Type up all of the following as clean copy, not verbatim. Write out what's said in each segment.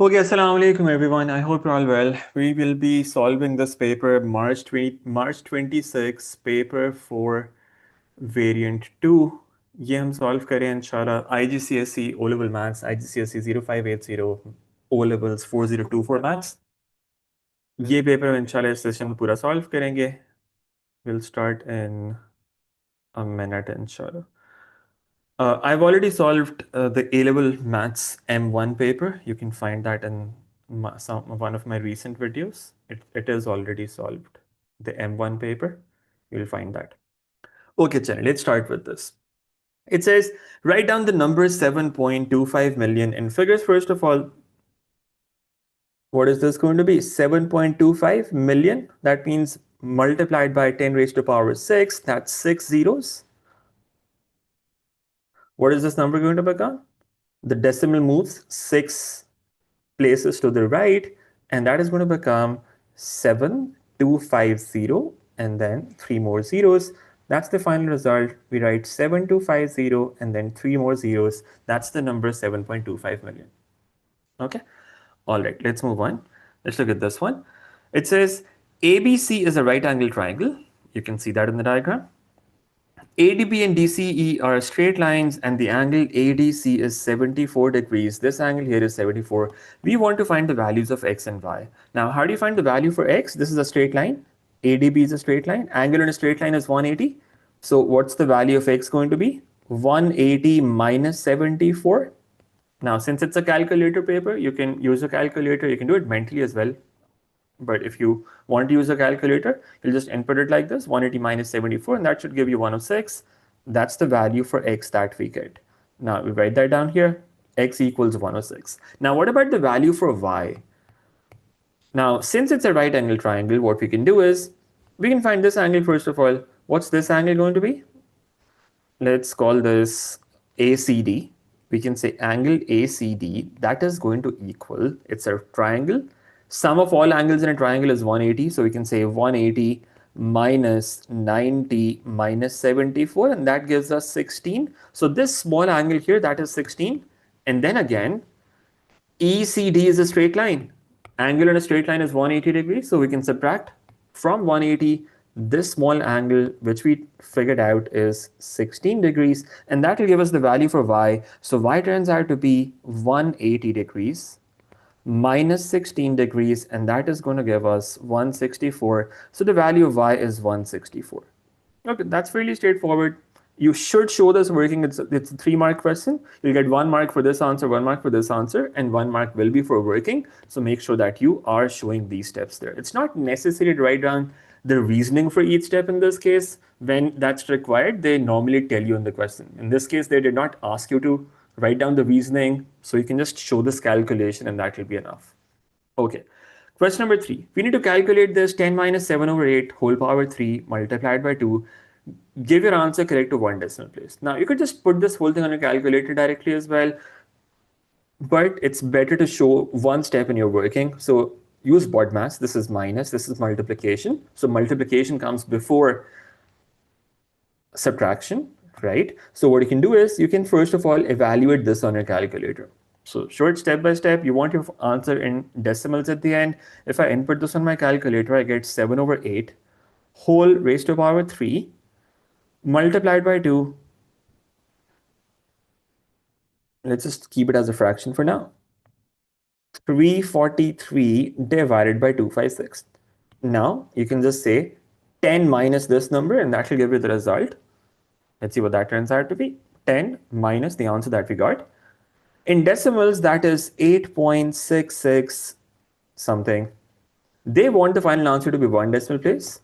Okay, assalamu alaikum everyone. I hope you're all well. We will be solving this paper March 26, paper 4, variant 2. ये हम solve करें इंशाल्लाह IGCSE O level maths IGCSE 0580 O levels 4024 maths. ये paper हम इंशाल्लाह इस session में पूरा solve करेंगे. We'll start in a minute inshallah. I've already solved the A-level maths M1 paper. You can find that in one of my recent videos. It is already solved. The M1 paper, you'll find that. Okay, channel, let's start with this. It says, write down the number 7.25 million in figures. First of all, what is this going to be? 7.25 million. That means multiplied by 10 raised to the power 6. That's 6 zeros. What is this number going to become? The decimal moves 6 places to the right, and that is going to become 7250 and then 3 more zeros. That's the final result. We write 7250 and then 3 more zeros. That's the number 7.25 million. Okay. All right, let's move on. Let's look at this one. It says ABC is a right angle triangle. You can see that in the diagram. ADB and DCE are straight lines and the angle ADC is 74 degrees. This angle here is 74. We want to find the values of X and Y. Now, how do you find the value for X? This is a straight line. ADB is a straight line. Angle in a straight line is 180. So what's the value of X going to be? 180 minus 74. Now, since it's a calculator paper, you can use a calculator. You can do it mentally as well. But if you want to use a calculator, you'll just input it like this, 180 minus 74, and that should give you 106. That's the value for X that we get. Now we write that down here, X equals 106. Now what about the value for Y? Now, since it's a right angle triangle, what we can do is, we can find this angle first of all. What's this angle going to be? Let's call this ACD. We can say angle ACD, that is going to equal, it's a triangle. Sum of all angles in a triangle is 180. So we can say 180 minus 90 minus 74, and that gives us 16. So this small angle here, that is 16. And then again, ECD is a straight line. Angle in a straight line is 180 degrees. So we can subtract from 180 this small angle, which we figured out is 16 degrees, and that will give us the value for Y. So Y turns out to be 180 degrees minus 16 degrees, and that is going to give us 164. So the value of Y is 164. Okay, that's fairly straightforward. You should show this working. It's a 3-mark question. You'll get 1 mark for this answer, 1 mark for this answer, and 1 mark will be for working. So make sure that you are showing these steps there. It's not necessary to write down the reasoning for each step in this case. When that's required, they normally tell you in the question. In this case, they did not ask you to write down the reasoning. So you can just show this calculation and that will be enough. Okay. Question number 3. We need to calculate this 10 minus 7 over 8 whole power 3 multiplied by 2. Give your answer correct to 1 decimal place. Now you could just put this whole thing on your calculator directly as well, but it's better to show one step in your working. So use BODMAS. This is minus, this is multiplication. So multiplication comes before subtraction, right? So what you can do is you can first of all evaluate this on your calculator. So short step by step, you want your answer in decimals at the end. If I input this on my calculator, I get 7 over 8 whole raised to the power 3 multiplied by 2. Let's just keep it as a fraction for now. 343 divided by 256. Now you can just say 10 minus this number and that will give you the result. Let's see what that turns out to be. 10 minus the answer that we got. In decimals, that is 8.66 something. They want the final answer to be 1 decimal place.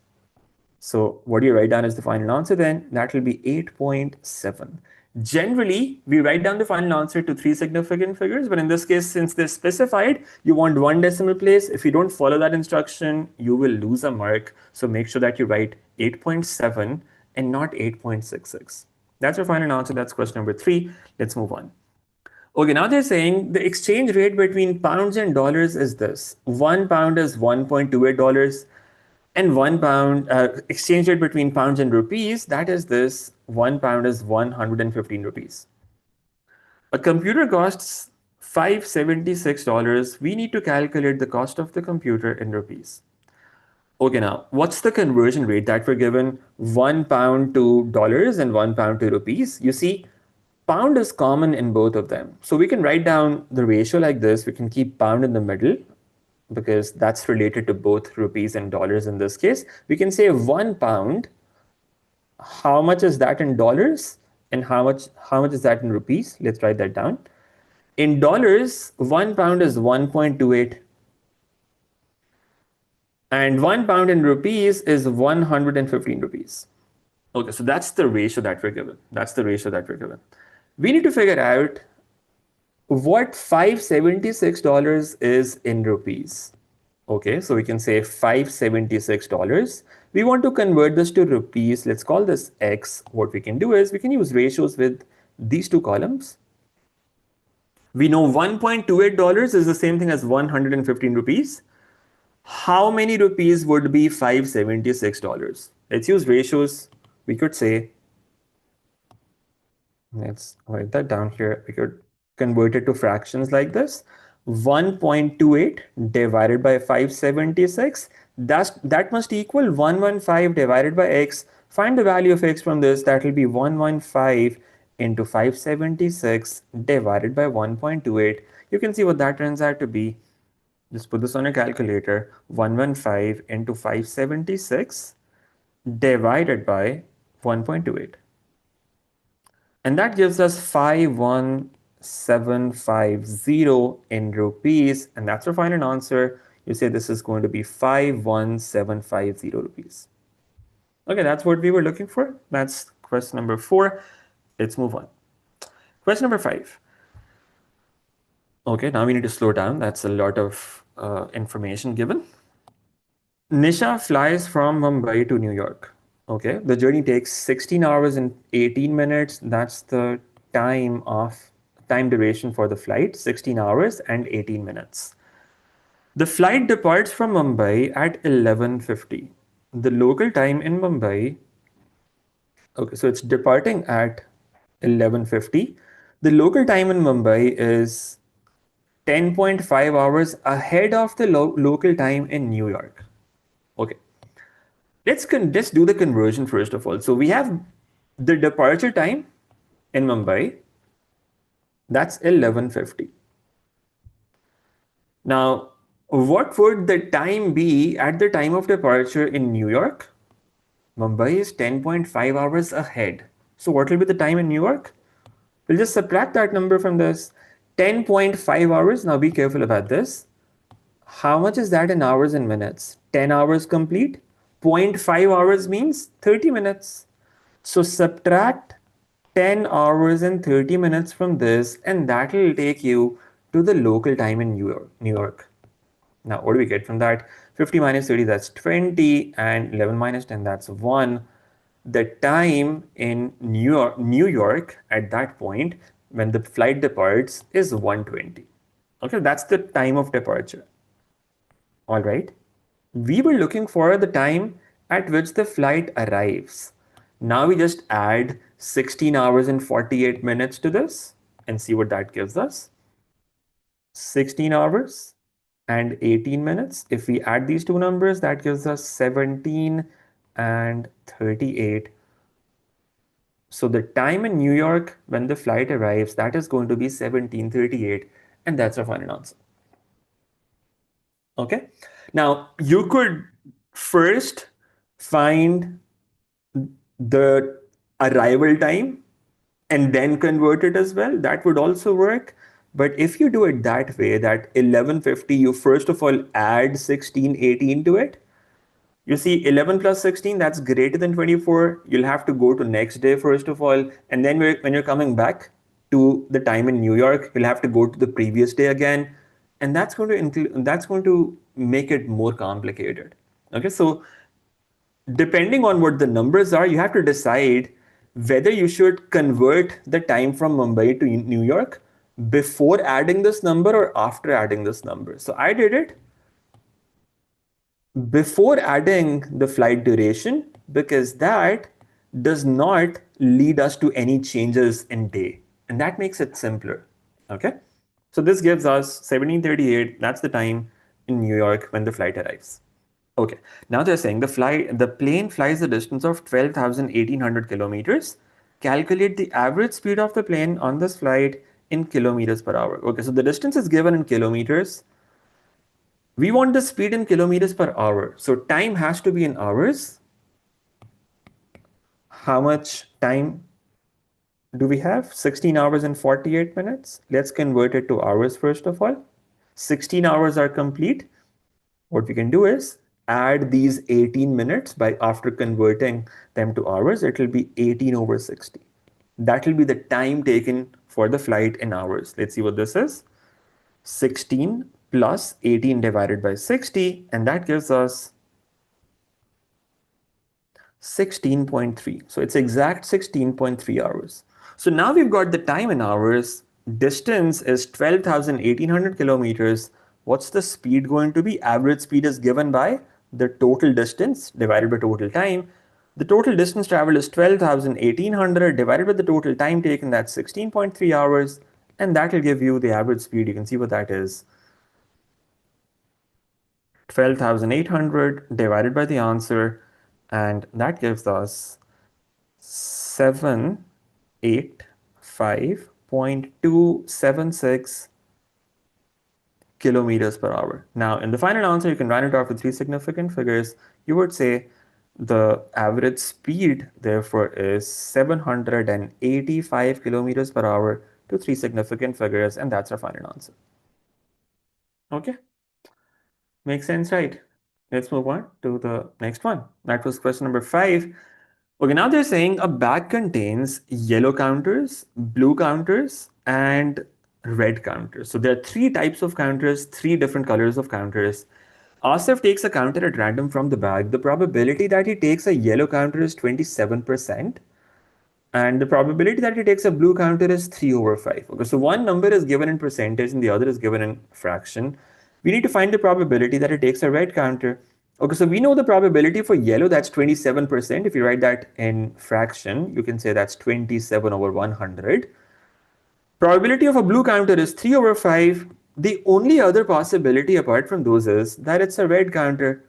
So what do you write down as the final answer then? That will be 8.7. Generally, we write down the final answer to 3 significant figures, but in this case, since they're specified, you want 1 decimal place. If you don't follow that instruction, you will lose a mark. So make sure that you write 8.7 and not 8.66. That's your final answer. That's question number 3. Let's move on. Okay, now they're saying the exchange rate between pounds and dollars is this. 1 pound is $1.28. And 1 pound, exchange rate between pounds and rupees, that is this, 1 pound is 115 rupees. A computer costs $576. We need to calculate the cost of the computer in rupees. Okay, now, what's the conversion rate that we're given? £1 to dollars and £1 to rupees. You see, pound is common in both of them. So we can write down the ratio like this. We can keep pound in the middle because that's related to both rupees and dollars in this case. We can say £1. How much is that in dollars? And how much is that in rupees? Let's write that down. In dollars, £1 is 1.28. And £1 in rupees is 115 rupees. Okay, so that's the ratio that we're given. That's the ratio that we're given. We need to figure out what $576 is in rupees. Okay, so we can say $576. We want to convert this to rupees. Let's call this X. What we can do is we can use ratios with these two columns. We know $1.28 is the same thing as 115 rupees. How many rupees would be $576? Let's use ratios. We could say, let's write that down here. We could convert it to fractions like this. 1.28 divided by 576. That must equal 115 divided by x. Find the value of x from this. That will be 115 into 576 divided by 1.28. You can see what that turns out to be. Just put this on a calculator. 115 into 576 divided by 1.28. And that gives us 51750 in rupees. And that's our final answer. You say this is going to be 51750 rupees. Okay, that's what we were looking for. That's question number 4. Let's move on. Question number 5. Okay, now we need to slow down. That's a lot of information given. Nisha flies from Mumbai to New York. Okay, the journey takes 16 hours and 18 minutes. That's the time duration for the flight, 16 hours and 18 minutes. The flight departs from Mumbai at 11:50. The local time in Mumbai, okay, so it's departing at 11:50. The local time in Mumbai is 10.5 hours ahead of the local time in New York. Okay. Let's just do the conversion first of all. So we have the departure time in Mumbai. That's 11:50. Now, what would the time be at the time of departure in New York? Mumbai is 10.5 hours ahead. So what will be the time in New York? We'll just subtract that number from this. 10.5 hours. Now be careful about this. How much is that in hours and minutes? 10 hours complete. 0.5 hours means 30 minutes. So subtract 10 hours and 30 minutes from this, and that will take you to the local time in New York. Now, what do we get from that? 50 minus 30, that's 20, and 11 minus 10, that's 1. The time in New York at that point, when the flight departs, is 1:20. Okay, that's the time of departure. All right. We were looking for the time at which the flight arrives. Now we just add 16 hours and 48 minutes to this and see what that gives us. 16 hours and 18 minutes. If we add these two numbers, that gives us 17 and 38. So the time in New York when the flight arrives, that is going to be 17:38, and that's our final answer. Okay. Now you could first find the arrival time and then convert it as well. That would also work. But if you do it that way, that 11:50, you first of all add 16, 18 to it. You see 11 plus 16, that's greater than 24. You'll have to go to next day first of all. And then when you're coming back to the time in New York, you'll have to go to the previous day again. And that's going to make it more complicated. Okay, so depending on what the numbers are, you have to decide whether you should convert the time from Mumbai to New York before adding this number or after adding this number. So I did it before adding the flight duration because that does not lead us to any changes in day. And that makes it simpler. Okay. So this gives us 17:38. That's the time in New York when the flight arrives. Okay, now they're saying the plane flies a distance of 12,1800 kilometers. Calculate the average speed of the plane on this flight in kilometers per hour. Okay, so the distance is given in kilometers. We want the speed in kilometers per hour. So time has to be in hours. How much time do we have? 16 hours and 48 minutes. Let's convert it to hours first of all. 16 hours are complete. What we can do is add these 18 minutes by after converting them to hours, it will be 18 over 60. That will be the time taken for the flight in hours. Let's see what this is. 16 plus 18 divided by 60, and that gives us 16.3. So it's exact 16.3 hours. So now we've got the time in hours. Distance is 12,1800 kilometers. What's the speed going to be? Average speed is given by the total distance divided by total time. The total distance traveled is 12,1800 divided by the total time taken. That's 16.3 hours. And that will give you the average speed. You can see what that is. 12,800 divided by the answer, and that gives us 785.276 kilometers per hour. Now, in the final answer, you can round it off to three significant figures. You would say the average speed, therefore, is 785 kilometers per hour to three significant figures, and that's our final answer. Okay? Makes sense, right? Let's move on to the next one. That was question number 5. Okay, now they're saying a bag contains yellow counters, blue counters, and red counters. So there are three types of counters, three different colors of counters. Asif takes a counter at random from the bag. The probability that he takes a yellow counter is 27%. And the probability that he takes a blue counter is 3 over 5. Okay, so one number is given in percentage and the other is given in fraction. We need to find the probability that it takes a red counter. Okay, so we know the probability for yellow, that's 27%. If you write that in fraction, you can say that's 27 over 100. Probability of a blue counter is 3 over 5. The only other possibility apart from those is that it's a red counter.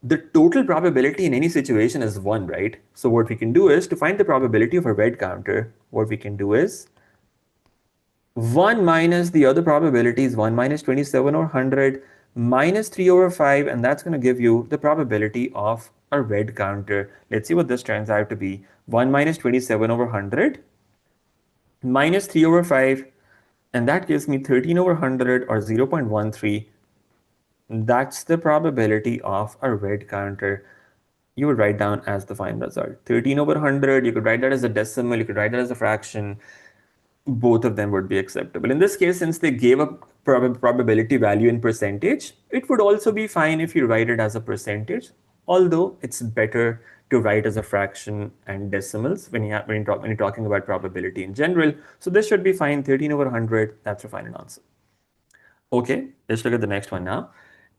The total probability in any situation is 1, right? So what we can do is, to find the probability of a red counter, what we can do is 1 minus the other probability is 1 minus 27 over 100 minus 3 over 5, and that's going to give you the probability of a red counter. Let's see what this turns out to be. 1 minus 27 over 100 minus 3 over 5, and that gives me 13 over 100 or 0.13. That's the probability of a red counter. You would write down as the final result. 13 over 100, you could write that as a decimal, you could write that as a fraction. Both of them would be acceptable. In this case, since they gave a probability value in percentage, it would also be fine if you write it as a percentage, although it's better to write as a fraction and decimals when you're talking about probability in general. So this should be fine, 13 over 100, that's your final answer. Okay, let's look at the next one now.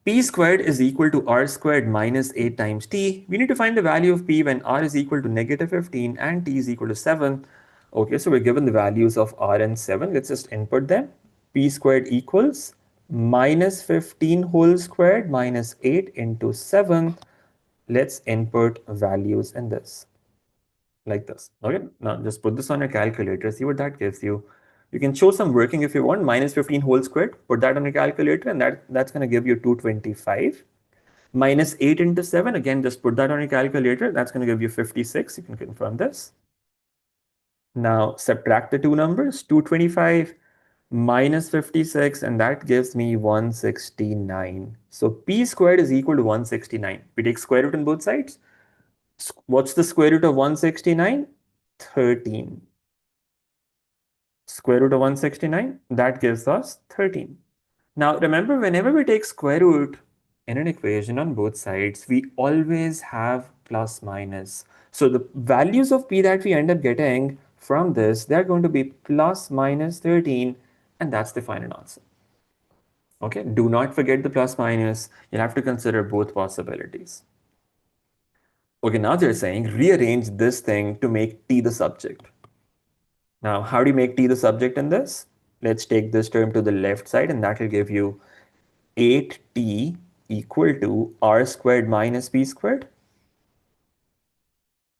P squared is equal to r squared minus 8 times t. We need to find the value of p when r is equal to negative 15 and t is equal to 7. Okay, so we're given the values of r and 7. Let's just input them. P squared equals minus 15 whole squared minus 8 into 7. Let's input values in this. Like this. Okay, now just put this on your calculator, see what that gives you. You can show some working if you want. Minus 15 whole squared, put that on your calculator, and that's going to give you 225. Minus 8 into 7, again, just put that on your calculator. That's going to give you 56. You can confirm this. Now subtract the two numbers, 225 minus 56, and that gives me 169. So p squared is equal to 169. We take square root on both sides. What's the square root of 169? 13. Square root of 169, that gives us 13. Now remember, whenever we take square root in an equation on both sides, we always have plus minus. So the values of p that we end up getting from this, they're going to be plus minus 13, and that's the final answer. Okay, do not forget the plus minus. You'll have to consider both possibilities. Okay, now they're saying rearrange this thing to make t the subject. Now, how do you make t the subject in this? Let's take this term to the left side, and that will give you 8t equal to r squared minus b squared.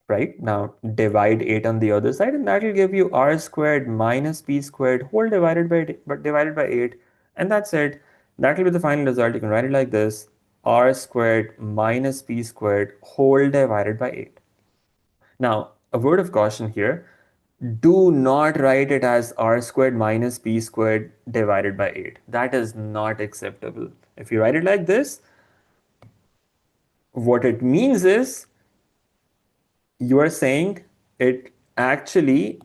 Right? Now divide 8 on the other side, and that will give you r squared minus b squared whole divided by 8. And that's it. That will be the final result. You can write it like this: r squared minus b squared whole divided by 8. Now, a word of caution here. Do not write it as r squared minus b squared divided by 8. That is not acceptable. If you write it like this, what it means is you are saying it actually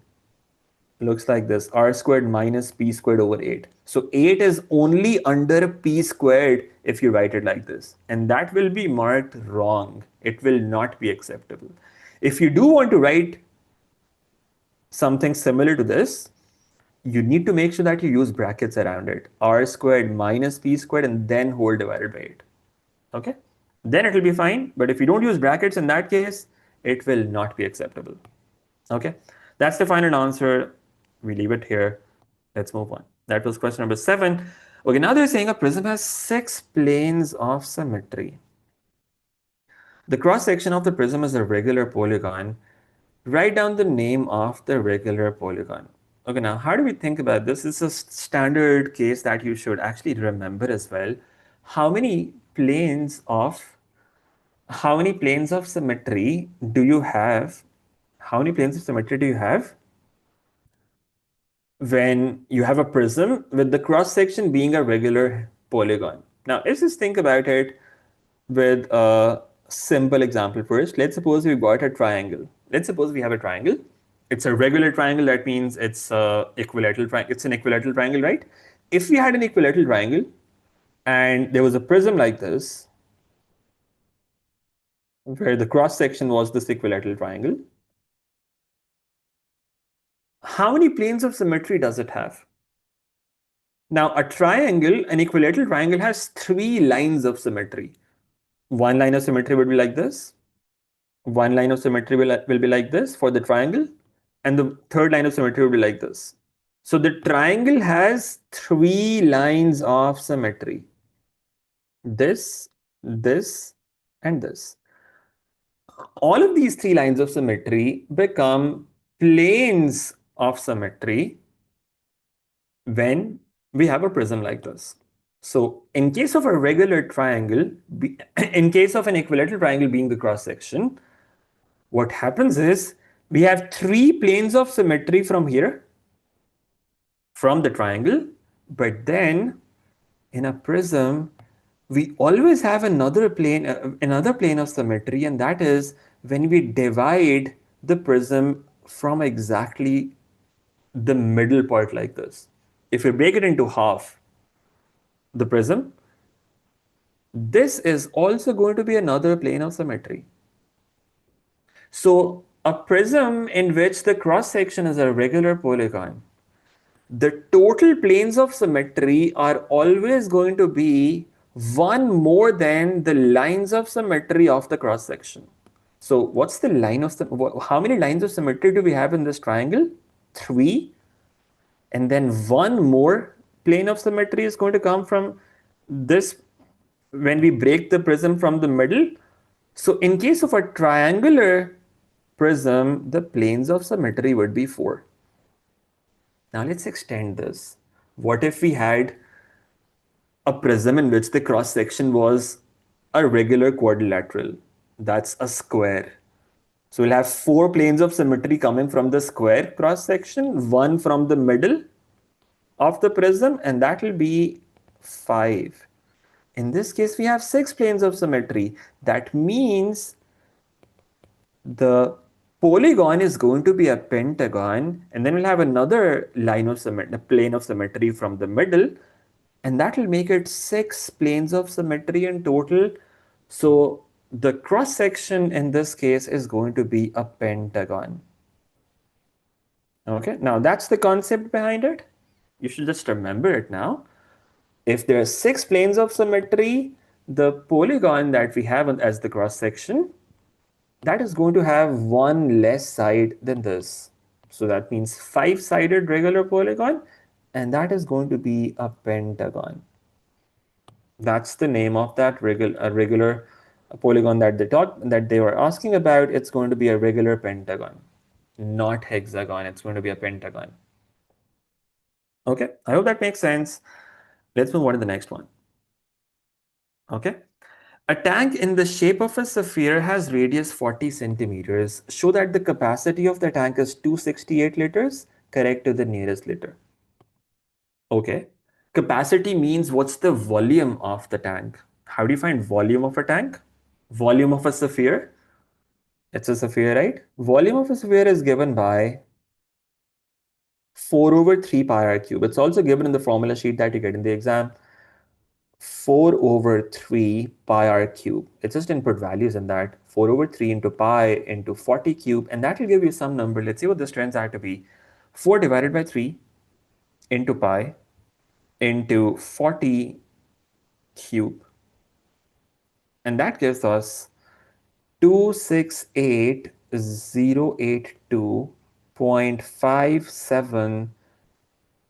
looks like this: r squared minus p squared over 8. So 8 is only under p squared if you write it like this. And that will be marked wrong. It will not be acceptable. If you do want to write something similar to this, you need to make sure that you use brackets around it. R squared minus p squared and then whole divided by 8. Okay? Then it will be fine. But if you don't use brackets in that case, it will not be acceptable. Okay? That's the final answer. We leave it here. Let's move on. That was question number 7. Okay, now they're saying a prism has 6 planes of symmetry. The cross section of the prism is a regular polygon. Write down the name of the regular polygon. Okay, now how do we think about this? This is a standard case that you should actually remember as well. How many planes of symmetry do you have? How many planes of symmetry do you have when you have a prism with the cross section being a regular polygon? Now, let's just think about it with a simple example first. Let's suppose we got a triangle. Let's suppose we have a triangle. It's a regular triangle. That means it's a equilateral triangle. It's an equilateral triangle, right? If we had an equilateral triangle and there was a prism like this, where the cross section was this equilateral triangle, how many planes of symmetry does it have? Now, a triangle, an equilateral triangle, has 3 lines of symmetry. One line of symmetry would be like this. One line of symmetry will be like this for the triangle. And the third line of symmetry will be like this. So the triangle has 3 lines of symmetry. This, this, and this. All of these 3 lines of symmetry become planes of symmetry when we have a prism like this. So in case of a regular triangle, in case of an equilateral triangle being the cross section, what happens is we have 3 planes of symmetry from here, from the triangle, but then in a prism, we always have another plane of symmetry, and that is when we divide the prism from exactly the middle part like this. If we break it into half, the prism, this is also going to be another plane of symmetry. So a prism in which the cross section is a regular polygon, the total planes of symmetry are always going to be one more than the lines of symmetry of the cross section. So what's the line of how many lines of symmetry do we have in this triangle? 3. And then one more plane of symmetry is going to come from this when we break the prism from the middle. So in case of a triangular prism, the planes of symmetry would be 4. Now let's extend this. What if we had a prism in which the cross section was a regular quadrilateral? That's a square. So we'll have 4 planes of symmetry coming from the square cross section, one from the middle of the prism, and that will be 5. In this case, we have 6 planes of symmetry. That means the polygon is going to be a pentagon, and then we'll have another line of symmetry, a plane of symmetry from the middle, and that will make it 6 planes of symmetry in total. So the cross section in this case is going to be a pentagon. Okay, now that's the concept behind it. You should just remember it now. If there are 6 planes of symmetry, the polygon that we have as the cross section, that is going to have one less side than this. So that means 5-sided regular polygon and that is going to be a pentagon. That's the name of that regular polygon that they were asking about. It's going to be a regular pentagon, not hexagon. It's going to be a pentagon. Okay, I hope that makes sense. Let's move on to the next one. Okay. A tank in the shape of a sphere has radius 40 centimeters. Show that the capacity of the tank is 268 liters. Correct to the nearest liter. Okay. Capacity means what's the volume of the tank. How do you find volume of a tank? Volume of a sphere. It's a sphere, right? Volume of a sphere is given by 4 over 3 pi r cube. It's also given in the formula sheet that you get in the exam. 4 over 3 pi r cube. It's just input values in that. 4 over 3 into pi into 40 cube, and that will give you some number. Let's see what this turns out to be. 4 divided by 3 into pi into 40 cube. And that gives us 268,082.57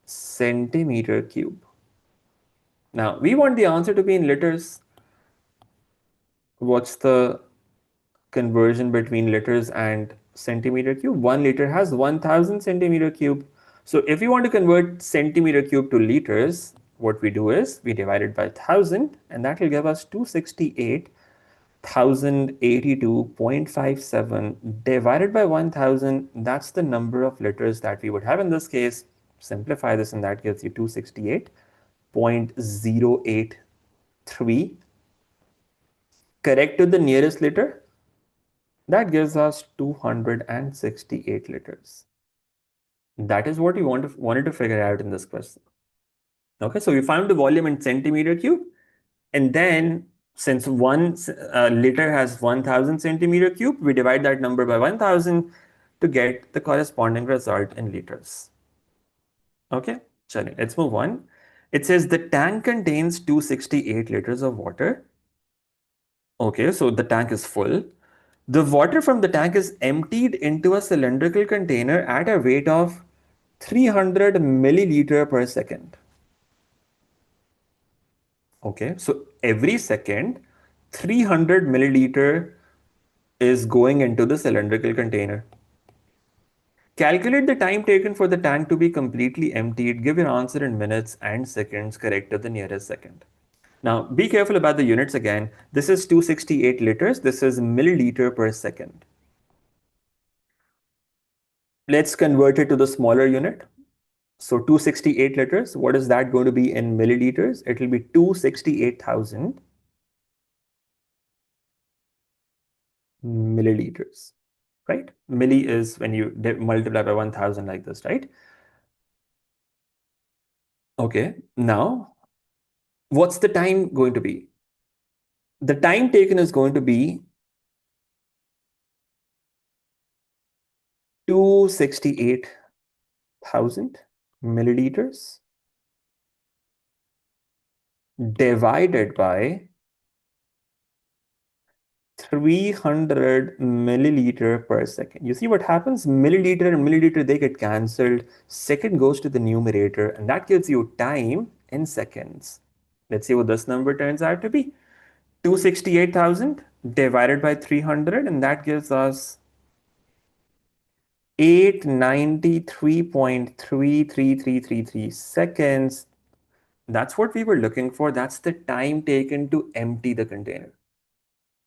centimeter cube. Now, we want the answer to be in liters. What's the conversion between liters and centimeter cube? 1 liter has 1000 centimeter cube. So if you want to convert centimeter cube to liters, what we do is we divide it by 1000, and that will give us 268,082.57 divided by 1000. That's the number of liters that we would have in this case. Simplify this, and that gives you 268.083. Correct to the nearest liter. That gives us 268 liters. That is what we wanted to figure out in this question. Okay, so we found the volume in centimeter cube, and then since one liter has 1000 centimeter cube, we divide that number by 1000 to get the corresponding result in liters. Okay, let's move on. It says the tank contains 268 liters of water. Okay, so the tank is full. The water from the tank is emptied into a cylindrical container at a rate of 300 milliliter per second. Okay, so every second, 300 milliliter is going into the cylindrical container. Calculate the time taken for the tank to be completely emptied. Give your answer in minutes and seconds, correct to the nearest second. Now, be careful about the units again. This is 268 liters. This is milliliter per second. Let's convert it to the smaller unit. So 268 liters, what is that going to be in milliliters? It will be 268,000 milliliters, right? Milli is when you multiply by 1000 like this, right? Okay, now what's the time going to be? The time taken is going to be 268,000 milliliters divided by 300 milliliter per second. You see what happens? Milliliter and milliliter, they get cancelled. Second goes to the numerator, and that gives you time in seconds. Let's see what this number turns out to be. 268,000 divided by 300, and that gives us 893.33333 seconds. That's what we were looking for. That's the time taken to empty the container.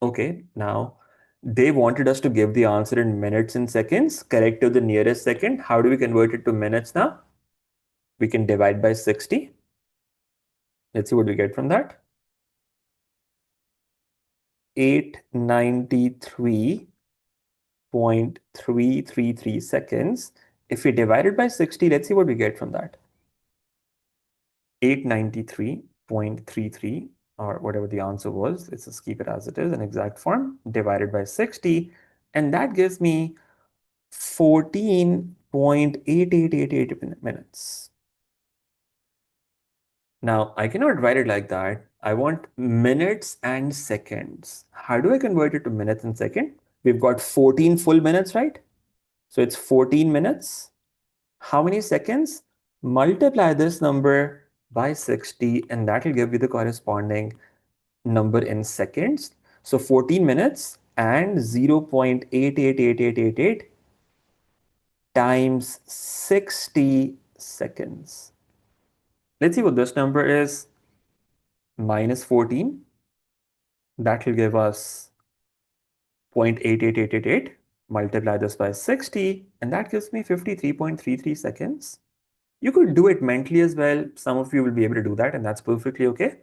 Okay, now they wanted us to give the answer in minutes and seconds, correct to the nearest second. How do we convert it to minutes now? We can divide by 60. Let's see what we get from that. 893.333 seconds. If we divide it by 60, let's see what we get from that. 893.33, or whatever the answer was. Let's just keep it as it is in exact form, divided by 60. And that gives me 14.8888 minutes. Now, I cannot write it like that. I want minutes and seconds. How do I convert it to minutes and seconds? We've got 14 full minutes, right? So it's 14 minutes. How many seconds? multiply this number by 60, and that will give you the corresponding number in seconds. So 14 minutes and 0.888888 times 60 seconds. Let's see what this number is. Minus 14. That will give us 0.88888. Multiply this by 60, and that gives me 53.33 seconds. You could do it mentally as well. Some of you will be able to do that, and that's perfectly okay.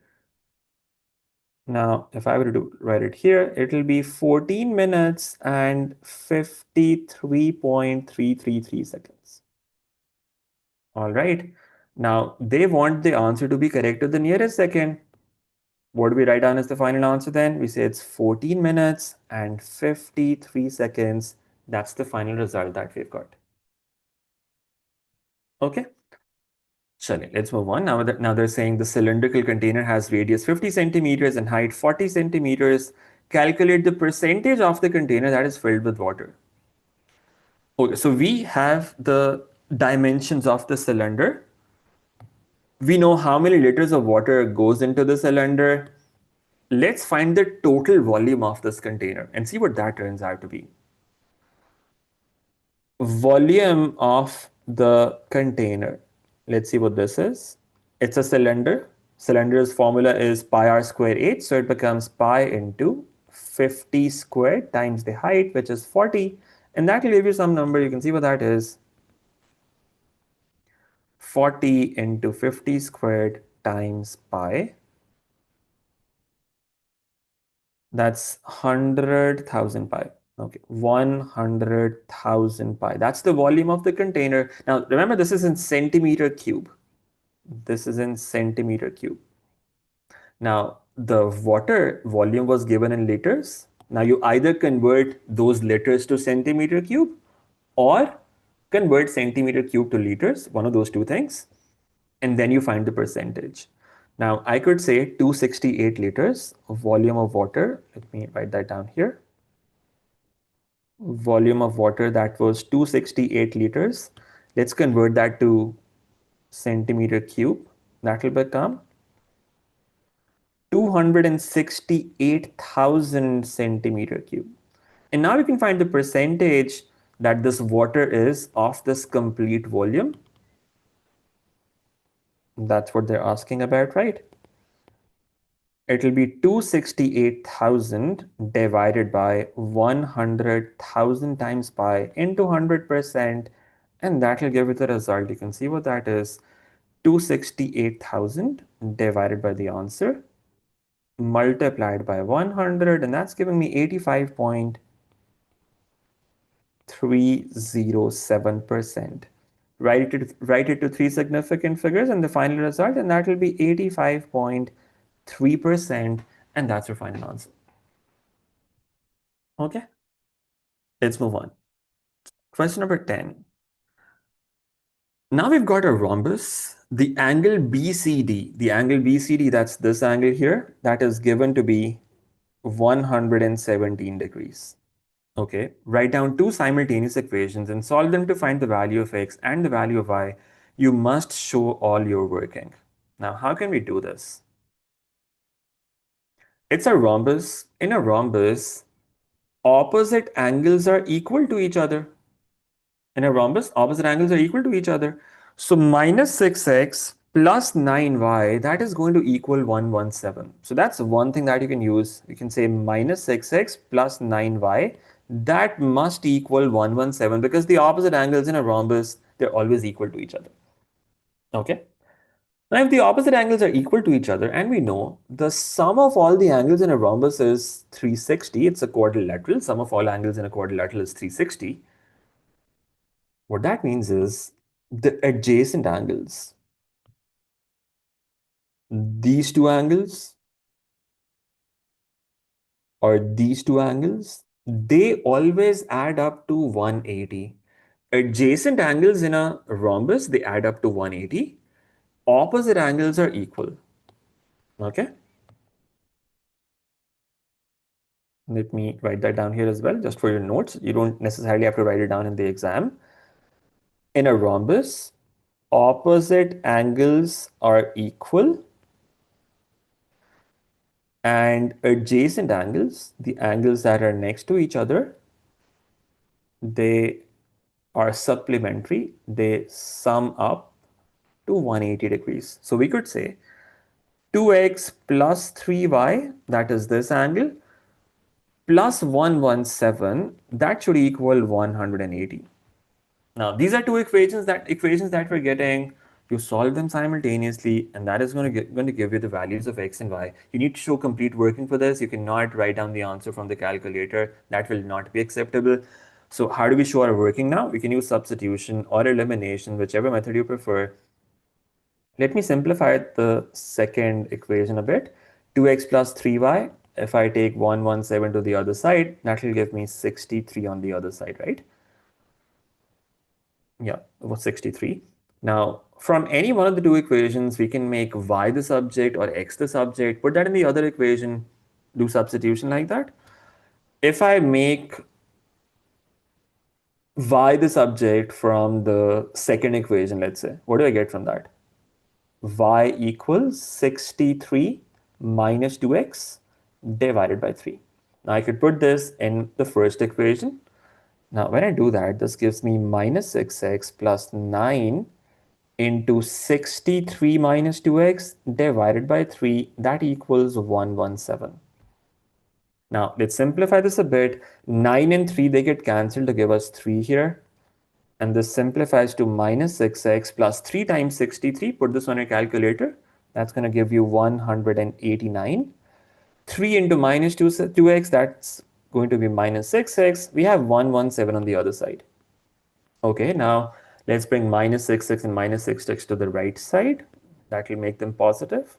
Now, if I were to write it here, it will be 14 minutes and 53.333 seconds. All right. Now, they want the answer to be correct to the nearest second. What do we write down as the final answer then? We say it's 14 minutes and 53 seconds. That's the final result that we've got. Okay. Chale, let's move on. Now they're saying the cylindrical container has radius 50 centimeters and height 40 centimeters. Calculate the percentage of the container that is filled with water. Okay, so we have the dimensions of the cylinder. We know how many liters of water goes into the cylinder. Let's find the total volume of this container and see what that turns out to be. Volume of the container. Let's see what this is. It's a cylinder. Cylinder's formula is pi r square h, so it becomes pi into 50 squared times the height, which is 40, and that will give you some number. You can see what that is. 40 into 50 squared times pi. That's 100,000 pi. Okay, 100,000 pi. That's the volume of the container. Now, remember, this is in centimeter cube. This is in centimeter cube. Now, the water volume was given in liters. Now, you either convert those liters to centimeter cube or convert centimeter cube to liters, one of those two things, and then you find the percentage. Now, I could say 268 liters of volume of water. Let me write that down here. Volume of water, that was 268 liters. Let's convert that to centimeter cube. That will become 268,000 centimeter cube. And now we can find the percentage that this water is of this complete volume. That's what they're asking about, right? It will be 268,000 divided by 100,000 times pi into 100%, and that will give you the result. You can see what that is. 268,000 divided by the answer multiplied by 100, and that's giving me 85.307%. Write it to three significant figures and the final result, and that will be 85.3%, and that's your final answer. Okay, let's move on. Question number 10. Now we've got a rhombus. The angle BCD, that's this angle here, that is given to be 117 degrees. Okay, write down two simultaneous equations and solve them to find the value of x and the value of y. You must show all your working. Now, how can we do this? It's a rhombus. In a rhombus, opposite angles are equal to each other. In a rhombus, opposite angles are equal to each other. So minus 6x plus 9y, that is going to equal 117. So that's one thing that you can use. You can say minus 6x plus 9y, that must equal 117 because the opposite angles in a rhombus, they're always equal to each other. Okay. Now, if the opposite angles are equal to each other, and we know the sum of all the angles in a rhombus is 360, it's a quadrilateral. Sum of all angles in a quadrilateral is 360. What that means is the adjacent angles, these two angles or these two angles, they always add up to 180. Adjacent angles in a rhombus, they add up to 180. Opposite angles are equal. Okay. Let me write that down here as well, just for your notes. You don't necessarily have to write it down in the exam. In a rhombus, opposite angles are equal and adjacent angles, the angles that are next to each other, they are supplementary, they sum up to 180 degrees. So we could say 2x plus 3y, that is this angle, plus 117, that should equal 180. Now, these are two equations that we're getting. You solve them simultaneously, and that is going to give you the values of x and y. You need to show complete working for this. You cannot write down the answer from the calculator. That will not be acceptable. So how do we show our working now? We can use substitution or elimination, whichever method you prefer. Let me simplify the second equation a bit. 2x plus 3y. If I take 117 to the other side, that will give me 63 on the other side, right? Yeah, it was 63. Now, from any one of the two equations, we can make y the subject or x the subject, put that in the other equation, do substitution like that. If I make y the subject from the second equation, let's say, what do I get from that? Y equals 63 minus 2x divided by 3. Now I could put this in the first equation. Now when I do that, this gives me minus 6x plus 9 into 63 minus 2x divided by 3, that equals 117. Now let's simplify this a bit. 9 and 3, they get cancelled to give us 3 here. And this simplifies to minus 6x plus 3 times 63. Put this on your calculator. That's going to give you 189. 3 into minus 2x, that's going to be minus 6x. We have 117 on the other side. Okay, now let's bring minus 6x and minus 6x to the right side. That will make them positive.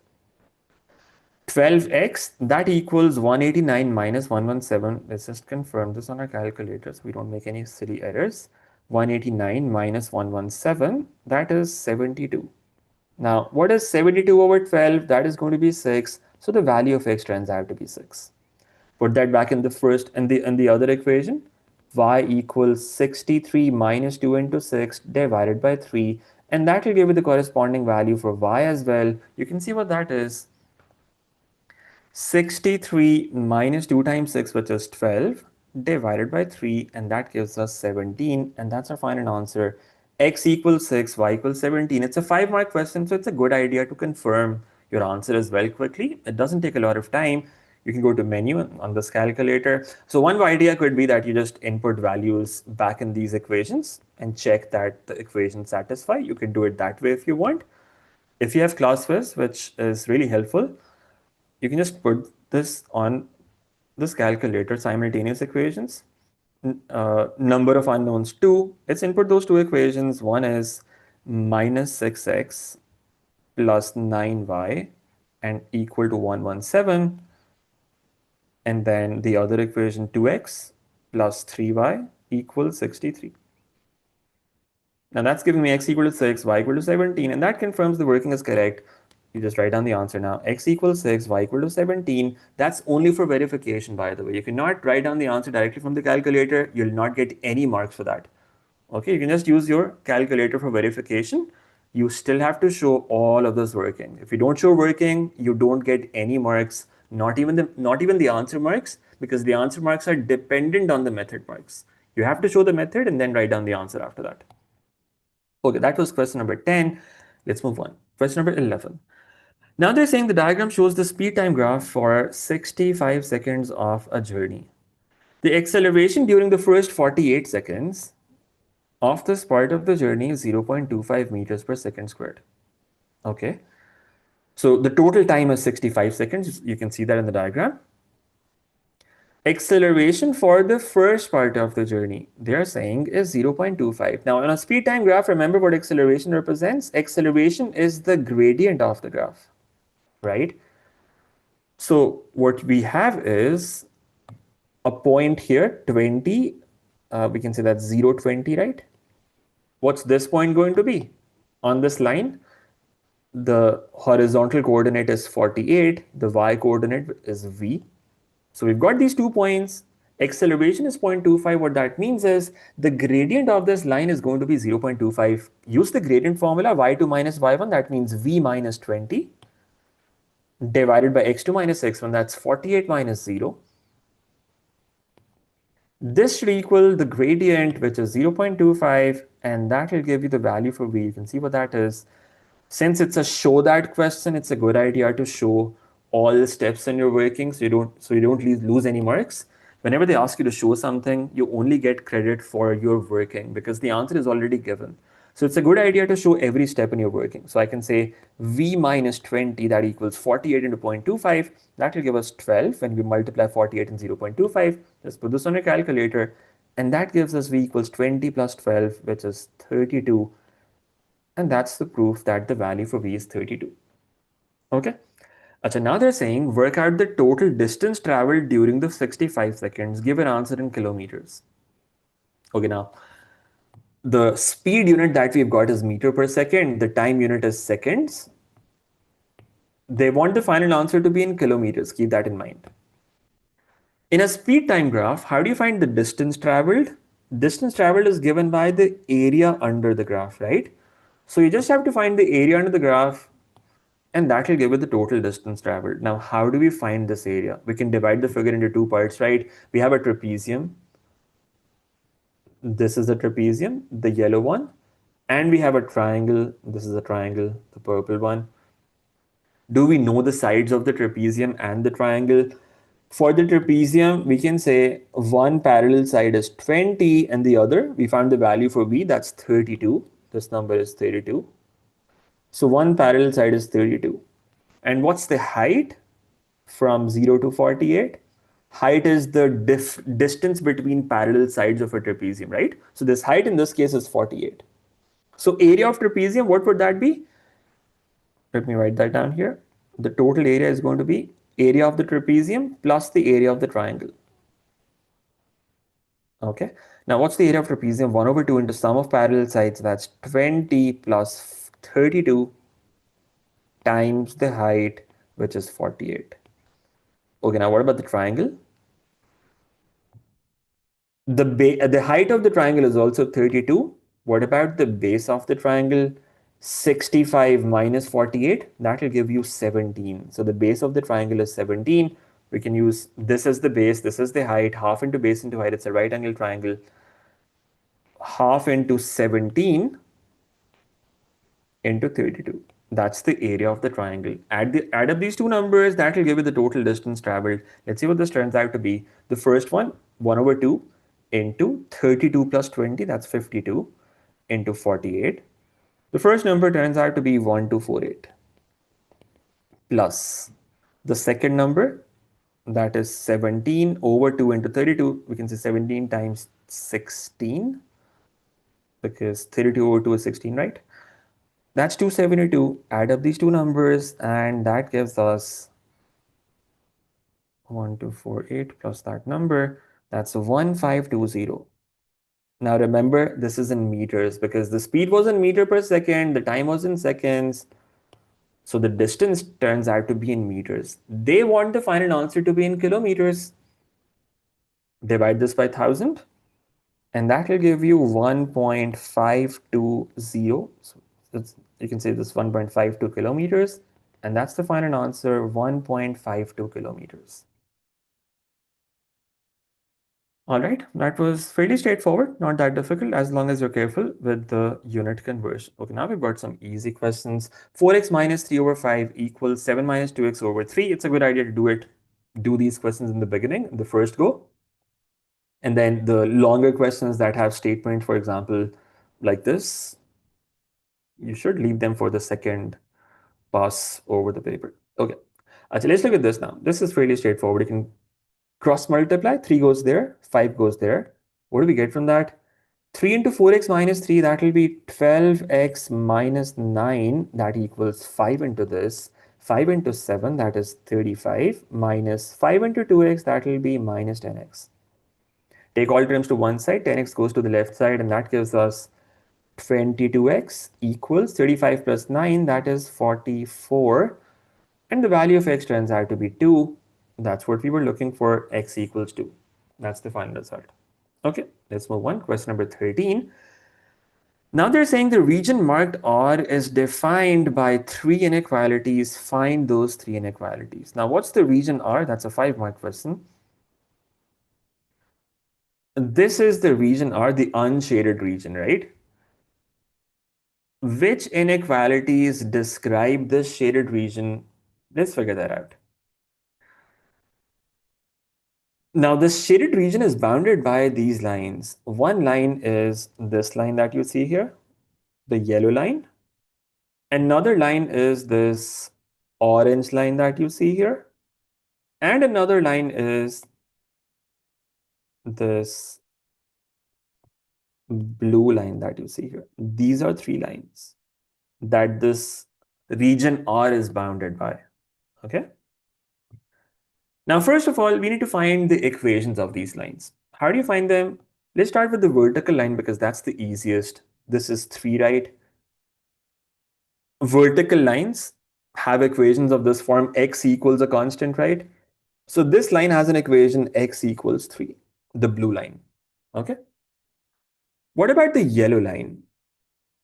12x, that equals 189 minus 117. Let's just confirm this on our calculator so we don't make any silly errors. 189 minus 117, that is 72. Now, what is 72 over 12? That is going to be 6. So the value of x turns out to be 6. Put that back in the first and the other equation. Y equals 63 minus 2 into 6 divided by 3. And that will give you the corresponding value for y as well. You can see what that is. 63 minus 2 times 6, which is 12, divided by 3, and that gives us 17, and that's our final answer. X equals 6, y equals 17. It's a 5-mark question, so it's a good idea to confirm your answer as well quickly. It doesn't take a lot of time. You can go to menu on this calculator. So one idea could be that you just input values back in these equations and check that the equations satisfy. You can do it that way if you want. If you have ClassWiz, which is really helpful, you can just put this on this calculator, simultaneous equations. Number of unknowns 2. Let's input those two equations. One is minus 6x plus 9y and equal to 117. And then the other equation 2x plus 3y equals 63. Now that's giving me x equal to 6, y equal to 17, and that confirms the working is correct. You just write down the answer now. X equals 6, y equal to 17. That's only for verification, by the way. You cannot write down the answer directly from the calculator. You'll not get any marks for that. Okay, you can just use your calculator for verification. You still have to show all of this working. If you don't show working, you don't get any marks, not even the answer marks, because the answer marks are dependent on the method marks. You have to show the method and then write down the answer after that. Okay, that was question number 10. Let's move on. Question number 11. Now they're saying the diagram shows the speed time graph for 65 seconds of a journey. The acceleration during the first 48 seconds of this part of the journey is 0.25 meters per second squared. Okay. So the total time is 65 seconds. You can see that in the diagram. Acceleration for the first part of the journey, they're saying, is 0.25. Now, on a speed time graph, remember what acceleration represents? Acceleration is the gradient of the graph, right? So what we have is a point here, 20. We can say that's 0, 20, right? What's this point going to be? On this line, the horizontal coordinate is 48. The y coordinate is v. So we've got these 2 points. Acceleration is 0.25. What that means is the gradient of this line is going to be 0.25. Use the gradient formula, y2 minus y1, that means v minus 20 divided by x2 minus x1, that's 48 minus 0. This should equal the gradient, which is 0.25, and that will give you the value for v. You can see what that is. Since it's a show that question, it's a good idea to show all the steps in your working so you don't lose any marks. Whenever they ask you to show something, you only get credit for your working because the answer is already given. So it's a good idea to show every step in your working. So I can say v minus 20, that equals 48 into 0.25. That will give us 12 when we multiply 48 and 0.25. Just put this on your calculator. And that gives us v equals 20 plus 12, which is 32. And that's the proof that the value for v is 32. Okay. Achha, now they're saying work out the total distance traveled during the 65 seconds. Give an answer in kilometers. Okay, now the speed unit that we've got is meter per second. The time unit is seconds. They want the final answer to be in kilometers. Keep that in mind. In a speed time graph, how do you find the distance traveled? Distance traveled is given by the area under the graph, right? So you just have to find the area under the graph, and that will give you the total distance traveled. Now, how do we find this area? We can divide the figure into two parts, right? We have a trapezium. This is a trapezium, the yellow one. And we have a triangle. This is a triangle, the purple one. Do we know the sides of the trapezium and the triangle? For the trapezium, we can say one parallel side is 20 and the other, we found the value for v, that's 32. This number is 32. So one parallel side is 32. And what's the height from 0 to 48? Height is the distance between parallel sides of a trapezium, right? So this height in this case is 48. So area of trapezium, what would that be? Let me write that down here. The total area is going to be area of the trapezium plus the area of the triangle. Okay. Now what's the area of trapezium? 1 over 2 into sum of parallel sides. That's 20 plus 32 times the height, which is 48. Okay, now what about the triangle? The height of the triangle is also 32. What about the base of the triangle? 65 minus 48, that will give you 17. So the base of the triangle is 17. We can use this as the base, this is the height, half into base into height. It's a right angle triangle. Half into 17 into 32. That's the area of the triangle. Add up these two numbers, that will give you the total distance traveled. Let's see what this turns out to be. The first one, 1 over 2 into 32 plus 20, that's 52, into 48. The first number turns out to be 1248 plus the second number, that is 17 over 2 into 32. We can say 17 times 16 because 32 over 2 is 16, right? That's 272. Add up these two numbers and that gives us 1248 plus that number. That's 1520. Now remember, this is in meters because the speed was in meter per second, the time was in seconds. So the distance turns out to be in meters. They want the final answer to be in kilometers. Divide this by 1000 and that will give you 1.520. So you can say this 1.52 kilometers, and that's the final answer, 1.52 kilometers. All right, that was fairly straightforward, not that difficult as long as you're careful with the unit conversion. Okay, now we've got some easy questions. 4x minus 3 over 5 equals 7 minus 2x over 3. It's a good idea to do these questions in the beginning, in the first go. And then the longer questions that have statement, for example, like this, you should leave them for the second pass over the paper. Okay, so let's look at this now. This is fairly straightforward. You can cross multiply, 3 goes there, 5 goes there. What do we get from that? 3 into 4x minus 3, that will be 12x minus 9, that equals 5 into this. 5 into 7, that is 35, minus 5 into 2x, that will be minus 10x. Take all terms to one side, 10x goes to the left side, and that gives us 22x equals 35 plus 9, that is 44. And the value of x turns out to be 2. That's what we were looking for, x equals 2. That's the final result. Okay, let's move on. Question number 13. Now they're saying the region marked R is defined by three inequalities. Find those three inequalities. Now, what's the region R? That's a 5-mark question. This is the region R, the unshaded region, right? Which inequalities describe this shaded region? Let's figure that out. Now, this shaded region is bounded by these lines. One line is this line that you see here, the yellow line. Another line is this orange line that you see here. And another line is this blue line that you see here. These are three lines that this region R is bounded by. Okay. Now, first of all, we need to find the equations of these lines. How do you find them? Let's start with the vertical line because that's the easiest. This is 3, right? Vertical lines have equations of this form: x equals a constant, right? So this line has an equation x equals 3, the blue line. Okay. What about the yellow line?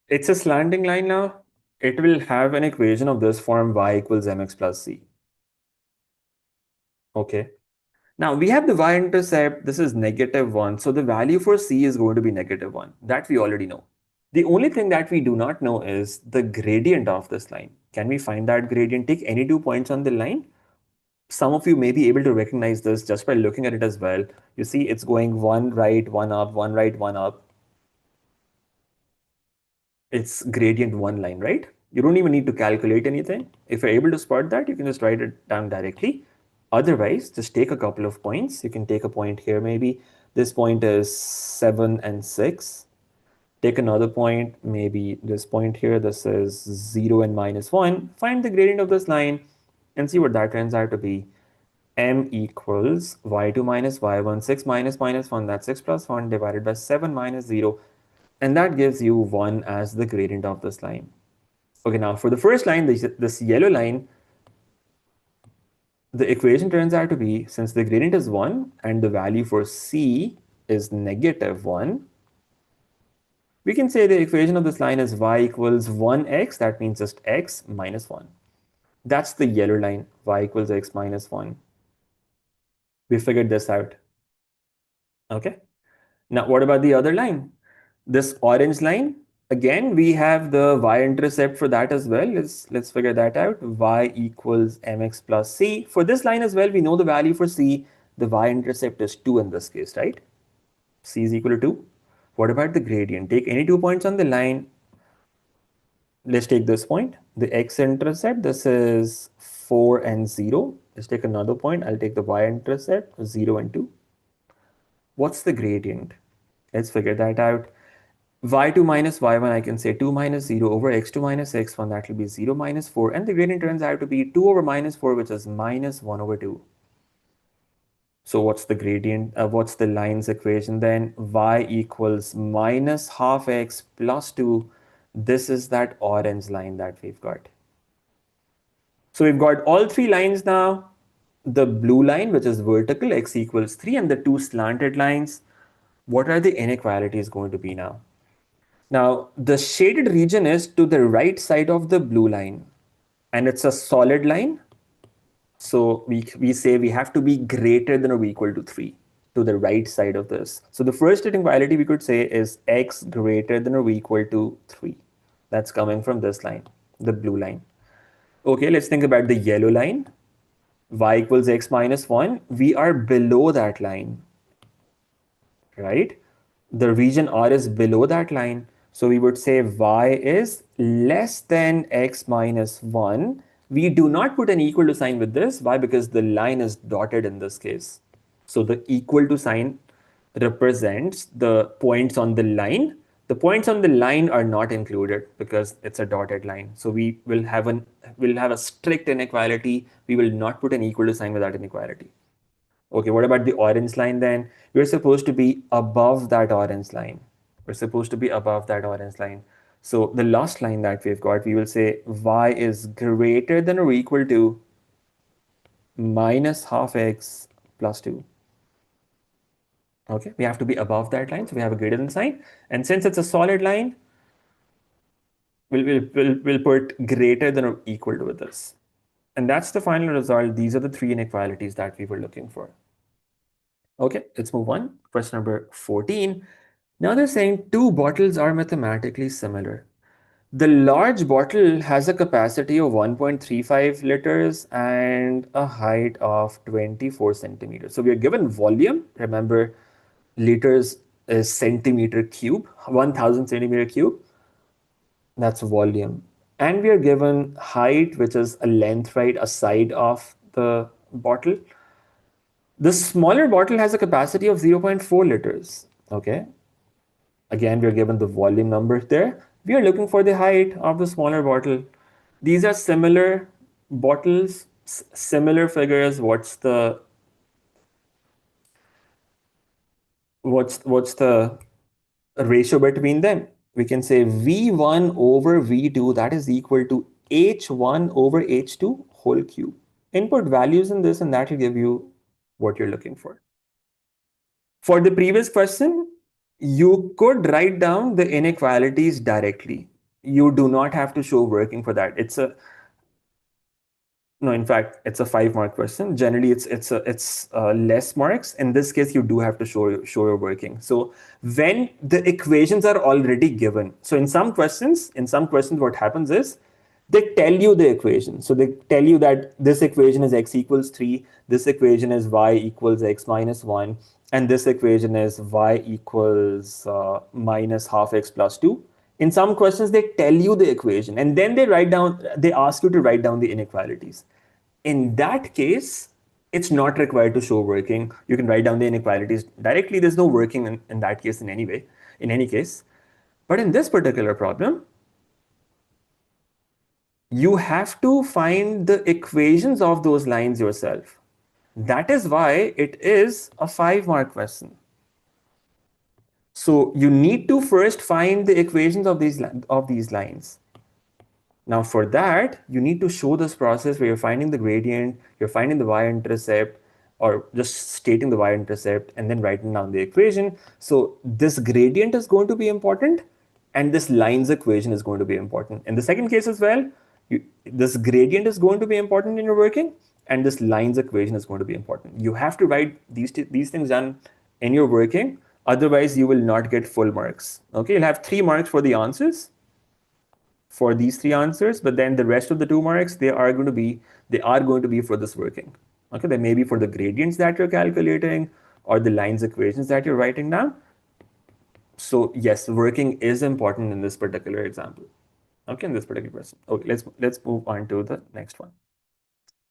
It's a slanting line now. It will have an equation of this form: y equals mx plus c. Okay. Now we have the y-intercept. This is -1. So the value for c is going to be -1. That we already know. The only thing that we do not know is the gradient of this line. Can we find that gradient? Take any 2 points on the line. Some of you may be able to recognize this just by looking at it as well. You see it's going one right, one up, one right, one up. It's gradient one line, right? You don't even need to calculate anything. If you're able to spot that, you can just write it down directly. Otherwise, just take a couple of points. You can take a point here maybe. This point is 7 and 6. Take another point, maybe this point here. This is 0 and -1. Find the gradient of this line and see what that turns out to be. M equals y2 minus y1, 6 minus -1, that's 6 plus 1 divided by 7 minus 0. And that gives you 1 as the gradient of this line. Okay, now for the first line, this yellow line, the equation turns out to be, since the gradient is 1 and the value for c is -1, we can say the equation of this line is y equals 1x. That means just x minus 1. That's the yellow line, y equals x minus 1. We figured this out. Okay. Now, what about the other line? This orange line, again, we have the y-intercept for that as well. Let's figure that out. Y equals mx plus c. For this line as well, we know the value for c. The y-intercept is 2 in this case, right? C is equal to 2. What about the gradient? Take any 2 points on the line. Let's take this point. The x-intercept, this is 4 and 0. Let's take another point. I'll take the y-intercept, 0 and 2. What's the gradient? Let's figure that out. y2 minus y1, I can say 2 minus 0 over x2 minus x1, that will be 0 minus 4. And the gradient turns out to be 2 over minus 4, which is minus 1 over 2. So what's the gradient? What's the line's equation then? Y equals minus half x plus 2. This is that orange line that we've got. So we've got all three lines now. The blue line, which is vertical, x equals 3, and the two slanted lines. What are the inequalities going to be now? Now, the shaded region is to the right side of the blue line, and it's a solid line. So we say we have to be greater than or equal to 3 to the right side of this. So the first inequality we could say is x greater than or equal to 3. That's coming from this line, the blue line. Okay, let's think about the yellow line. Y equals x minus 1. We are below that line, right? The region R is below that line. So we would say y is less than x minus 1. We do not put an equal to sign with this. Why? Because the line is dotted in this case. So the equal to sign represents the points on the line. The points on the line are not included because it's a dotted line. So we'll have a strict inequality. We will not put an equal to sign with that inequality. Okay, what about the orange line then? We're supposed to be above that orange line. We're supposed to be above that orange line. So the last line that we've got, we will say y is greater than or equal to minus half x plus 2. Okay, we have to be above that line, so we have a greater than sign. And since it's a solid line, we'll put greater than or equal to this. And that's the final result. These are the three inequalities that we were looking for. Okay, let's move on. Question number 14. Now they're saying two bottles are mathematically similar. The large bottle has a capacity of 1.35 liters and a height of 24 centimeters. So we are given volume. Remember, liters is centimeter cube, 1000 centimeter cube. That's volume. And we are given height, which is a length, right, a side of the bottle. The smaller bottle has a capacity of 0.4 liters. Okay. Again, we are given the volume number there. We are looking for the height of the smaller bottle. These are similar bottles, similar figures. What's the ratio between them? We can say V1 over V2, that is equal to H1 over H2 whole cube. Input values in this and that will give you what you're looking for. For the previous question, you could write down the inequalities directly. You do not have to show working for that. No, in fact, it's a 5-mark question. Generally, it's less marks. In this case, you do have to show your working. So when the equations are already given, so in some questions, what happens is they tell you the equation. So they tell you that this equation is x equals 3, this equation is y equals x minus 1, and this equation is y equals minus half x plus 2. In some questions, they tell you the equation and then they ask you to write down the inequalities. In that case, it's not required to show working. You can write down the inequalities directly. There's no working in that case in any case. But in this particular problem, you have to find the equations of those lines yourself. That is why it is a 5-mark question. So you need to first find the equations of these lines. Now for that, you need to show this process where you're finding the gradient, you're finding the y-intercept, or just stating the y-intercept and then writing down the equation. So this gradient is going to be important and this lines equation is going to be important. In the second case as well, this gradient is going to be important in your working and this lines equation is going to be important. You have to write these things down in your working, otherwise you will not get full marks. Okay, you'll have 3 marks for the answers for these 3 answers, but then the rest of the 2 marks, they are going to be for this working. Okay, they may be for the gradients that you're calculating or the lines equations that you're writing down. So yes, working is important in this particular example. Okay, in this particular question. Okay, let's move on to the next one.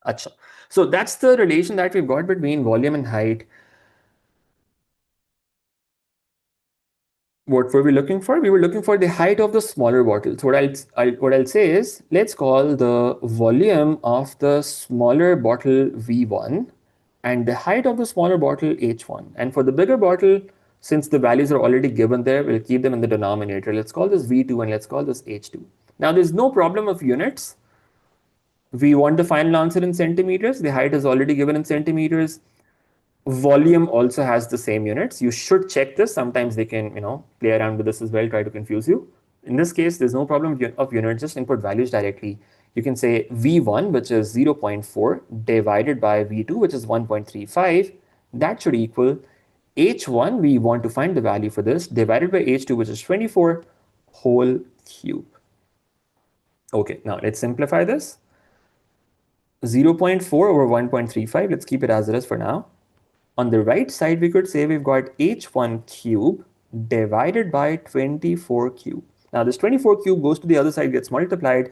Achha. So that's the relation that we've got between volume and height. What were we looking for? We were looking for the height of the smaller bottle. So what I'll say is, let's call the volume of the smaller bottle V1 and the height of the smaller bottle H1. And for the bigger bottle, since the values are already given there, we'll keep them in the denominator. Let's call this V2 and let's call this H2. Now there's no problem of units. We want the final answer in centimeters. The height is already given in centimeters. Volume also has the same units. You should check this. Sometimes they can, play around with this as well, try to confuse you. In this case, there's no problem of units, just input values directly. You can say V1, which is 0.4, divided by V2, which is 1.35. That should equal H1, we want to find the value for this, divided by H2, which is 24, whole cube. Okay, now let's simplify this. 0.4 over 1.35, let's keep it as it is for now. On the right side, we could say we've got h1 cube divided by 24 cube. Now this 24 cube goes to the other side, gets multiplied,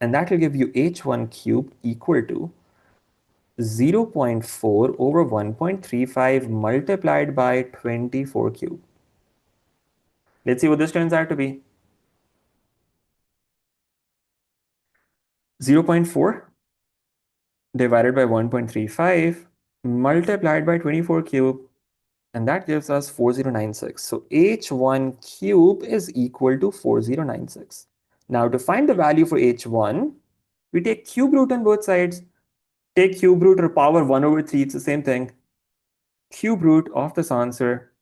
and that will give you h1 cube equal to 0.4 over 1.35 multiplied by 24 cube. Let's see what this turns out to be. 0.4 divided by 1.35 multiplied by 24 cube, and that gives us 4096. So h1 cube is equal to 4096. Now to find the value for h1, we take cube root on both sides. Take cube root or power 1 over 3, it's the same thing. Cube root of this answer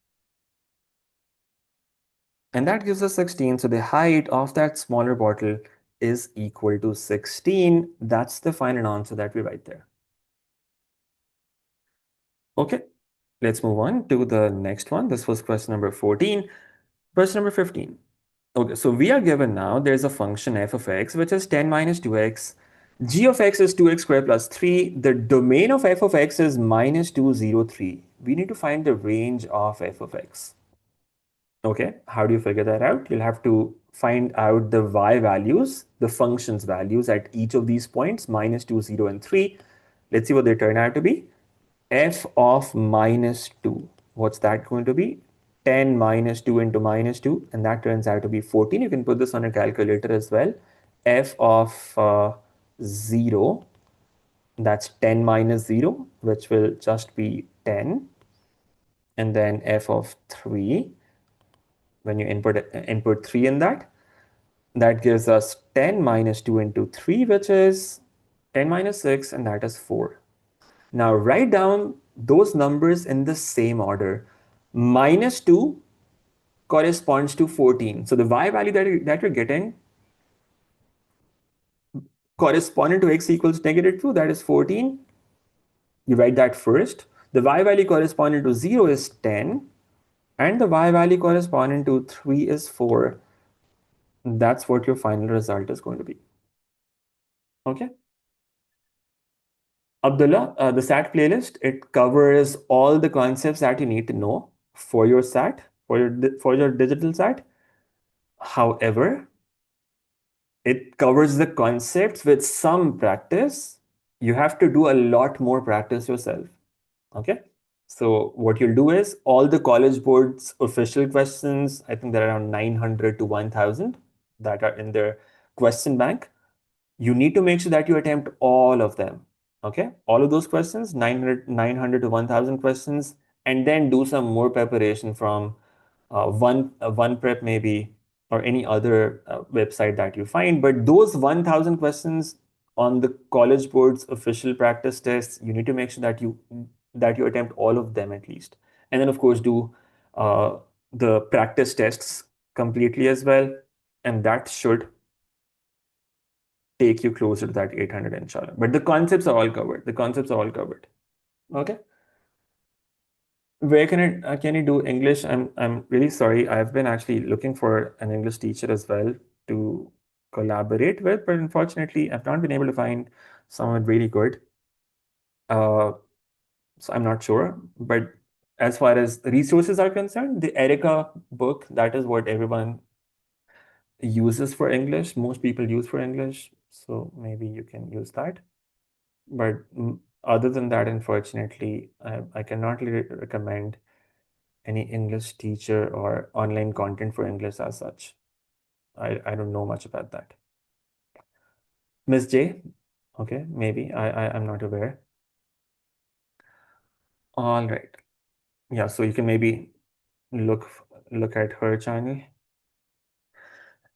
And that gives us 16. So the height of that smaller bottle is equal to 16. That's the final answer that we write there. Okay, let's move on to the next one. This was question number 14. Question number 15. Okay, so we are given now there's a function f of x which is 10 minus 2x. G of x is 2x squared plus 3. The domain of f of x is minus 2, 0, 3. We need to find the range of f of x. Okay, how do you figure that out? You'll have to find out the y values, the function's values at each of these points, minus 2, 0, and 3. Let's see what they turn out to be. F of minus 2. What's that going to be? 10 minus 2 into minus 2, and that turns out to be 14. You can put this on a calculator as well. F of 0, that's 10 minus 0, which will just be 10. And then f of 3, when you input 3 in that gives us 10 minus 2 into 3, which is 10 minus 6, and that is 4. Now write down those numbers in the same order. Minus 2 corresponds to 14. So the y value that you're getting corresponding to x equals negative 2, that is 14. You write that first. The y value corresponding to 0 is 10. And the y value corresponding to 3 is 4. That's what your final result is going to be. Okay. Abdullah, the SAT playlist, it covers all the concepts that you need to know for your SAT, for your digital SAT. However, it covers the concepts with some practice. You have to do a lot more practice yourself. Okay. So what you'll do is all the College Board's official questions, I think there are around 900 to 1000 that are in their question bank. You need to make sure that you attempt all of them. Okay. All of those questions, 900 to 1000 questions, and then do some more preparation from one prep maybe, or any other website that you find. But those 1000 questions on the College Board's official practice tests, you need to make sure that you attempt all of them at least. And then of course do the practice tests completely as well. And that should take you closer to that 800 inshallah. But the concepts are all covered. The concepts are all covered. Okay. Where can I do English? I'm really sorry. I've been actually looking for an English teacher as well to collaborate with, but unfortunately, I've not been able to find someone really good. So I'm not sure. But as far as resources are concerned, the Erica book, that is what everyone uses for English. Most people use for English. So maybe you can use that. But other than that, unfortunately, I cannot really recommend any English teacher or online content for English as such. I don't know much about that. Miss J, okay, maybe I'm not aware. All right, yeah. So you can maybe look at her channel.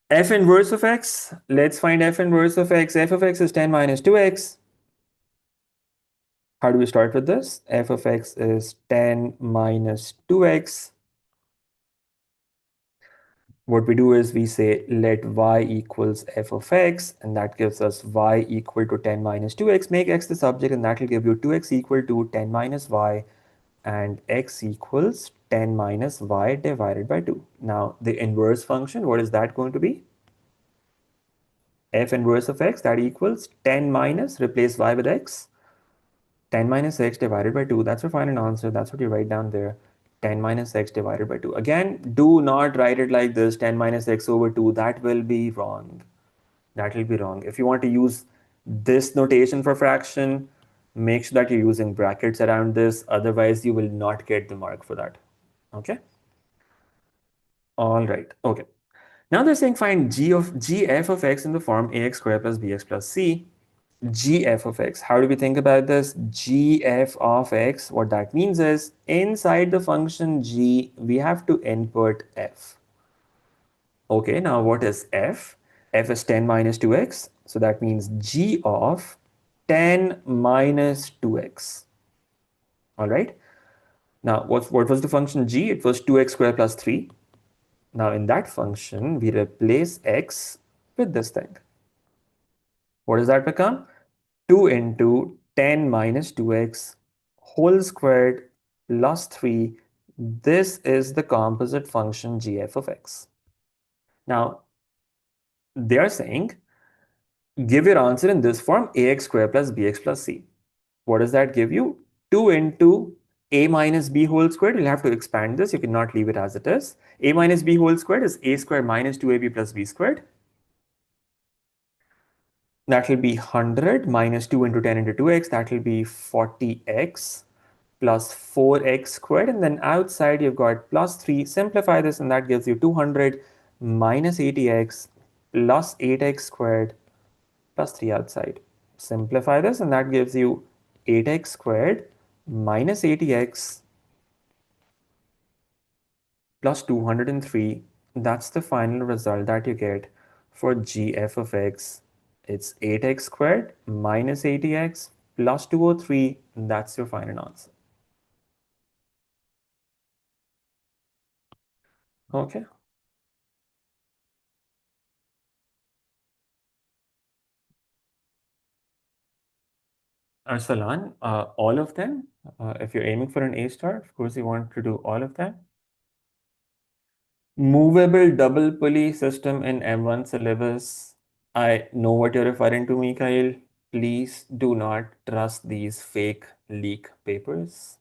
F inverse of x. Let's find f inverse of x. F of x is 10 minus 2x. How do we start with this? F of x is 10 minus 2x. What we do is we say let y equals f of x, and that gives us y equal to 10 minus 2x. Make x the subject, and that will give you 2x equal to 10 minus y, and x equals 10 minus y divided by 2. Now, the inverse function, what is that going to be? F inverse of x, that equals 10 minus, replace y with x, 10 minus x divided by 2. That's your final answer. That's what you write down there. 10 minus x divided by 2. Again, do not write it like this, 10 minus x over 2. That will be wrong. That will be wrong. If you want to use this notation for fraction, make sure that you're using brackets around this. Otherwise, you will not get the mark for that. Okay? All right. Okay. Now they're saying find gf of x in the form ax squared plus bx plus c. Gf of x. How do we think about this? Gf of x, what that means is inside the function g, we have to input f. Okay, now what is f? F is 10 minus 2x. So that means g of 10 minus 2x. All right. Now, what was the function g? It was 2x squared plus 3. Now in that function, we replace x with this thing. What does that become? 2 into 10 minus 2x whole squared plus 3. This is the composite function gf of x. Now, they are saying, give your answer in this form, ax squared plus bx plus c. What does that give you? 2 into a minus b whole squared. You'll have to expand this. You cannot leave it as it is. A minus b whole squared is a squared minus 2ab plus b squared. That will be 100 minus 2 into 10 into 2x. That will be 40x plus 4x squared. And then outside you've got plus 3. Simplify this and that gives you 200 minus 80x plus 8x squared plus 3 outside. Simplify this and that gives you 8x squared minus 80x plus 203. That's the final result that you get for gf of x. It's 8x squared minus 80x plus 203. That's your final answer. Okay. Arsalan, all of them. If you're aiming for an A star, of course you want to do all of them. Movable double pulley system in M1 syllabus. I know what you're referring to, Mikhail. Please do not trust these fake leak papers.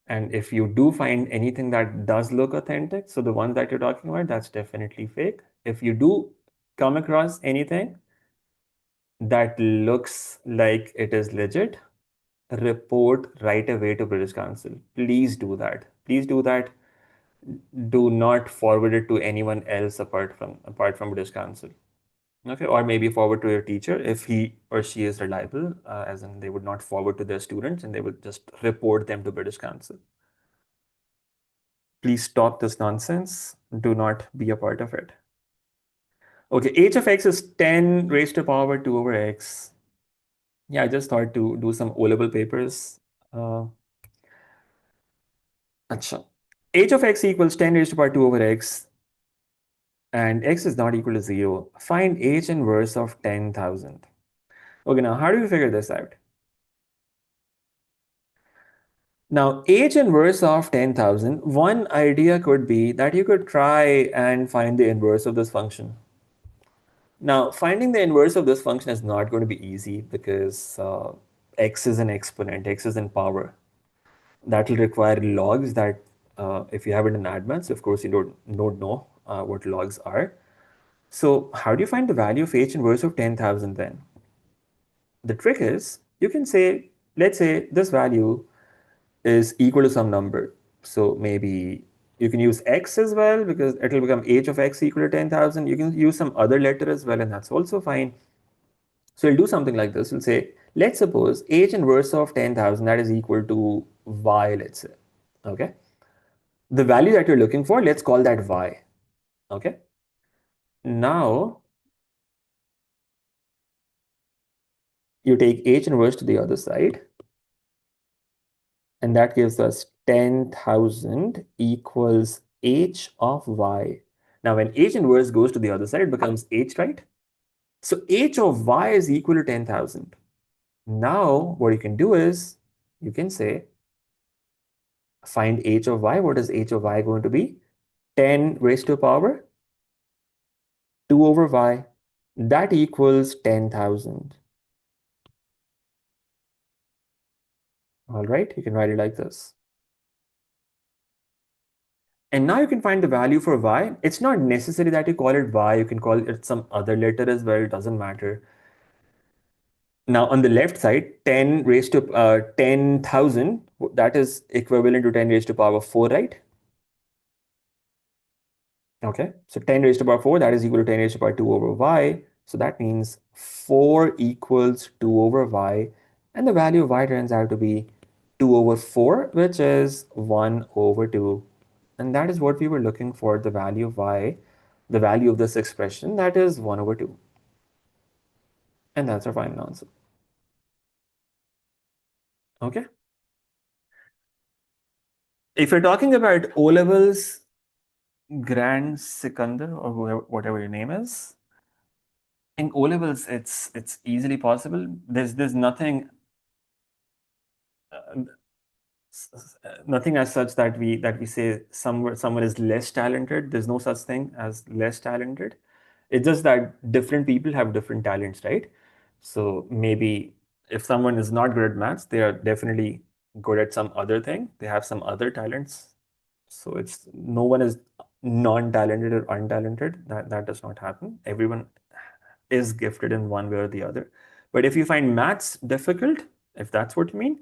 And if you do find anything that does look authentic, so the one that you're talking about, that's definitely fake. If you do come across anything that looks like it is legit, report right away to British Council. Please do that. Please do that. Do not forward it to anyone else apart from British Council. Okay, or maybe forward to your teacher if he or she is reliable, as in they would not forward to their students and they would just report them to British Council. Please stop this nonsense. Do not be a part of it. Okay, h of x is 10 raised to power 2 over x. Yeah, I just thought to do some O-level papers. Uh, Acha. H of x equals 10 raised to power 2 over x, and x is not equal to 0. Find h inverse of 10,000. Okay, now how do we figure this out? Now, h inverse of 10,000, one idea could be that you could try and find the inverse of this function. Now, finding the inverse of this function is not going to be easy because x is an exponent, x is in power. That will require logs that if you have it in advanced, of course, you don't know what logs are. So how do you find the value of h inverse of 10,000 then? The trick is you can say, let's say this value is equal to some number. So maybe you can use x as well because it will become h of x equal to 10,000. You can use some other letter as well, and that's also fine. So we'll do something like this. We'll say, let's suppose h inverse of 10,000 that is equal to y, let's say. Okay. The value that you're looking for, let's call that y. Okay. Now you take h inverse to the other side, and that gives us 10,000 equals h of y. Now when h inverse goes to the other side, it becomes h, right? So h of y is equal to 10,000. Now what you can do is you can say find h of y. What is h of y going to be? 10 raised to the power 2 over y. That equals 10,000. All right, you can write it like this. And now you can find the value for y. It's not necessary that you call it y. You can call it some other letter as well. It doesn't matter. Now on the left side, 10 raised to 10,000, that is equivalent to 10 raised to power 4, right? Okay, so 10 raised to power 4, that is equal to 10 raised to power 2 over y. So that means 4 equals 2 over y. And the value of y turns out to be 2 over 4, which is 1 over 2. And that is what we were looking for, the value of y, the value of this expression, that is 1 over 2. And that's our final answer. Okay. If you're talking about O levels, Grand Sikandar or whatever your name is, in O levels, it's easily possible. There's nothing uh, nothing as such that we say someone is less talented. There's no such thing as less talented. It's just that different people have different talents, right? So maybe if someone is not good at maths, they are definitely good at some other thing. They have some other talents. So it's no one is non-talented or untalented. That does not happen. Everyone is gifted in one way or the other. But if you find maths difficult, if that's what you mean,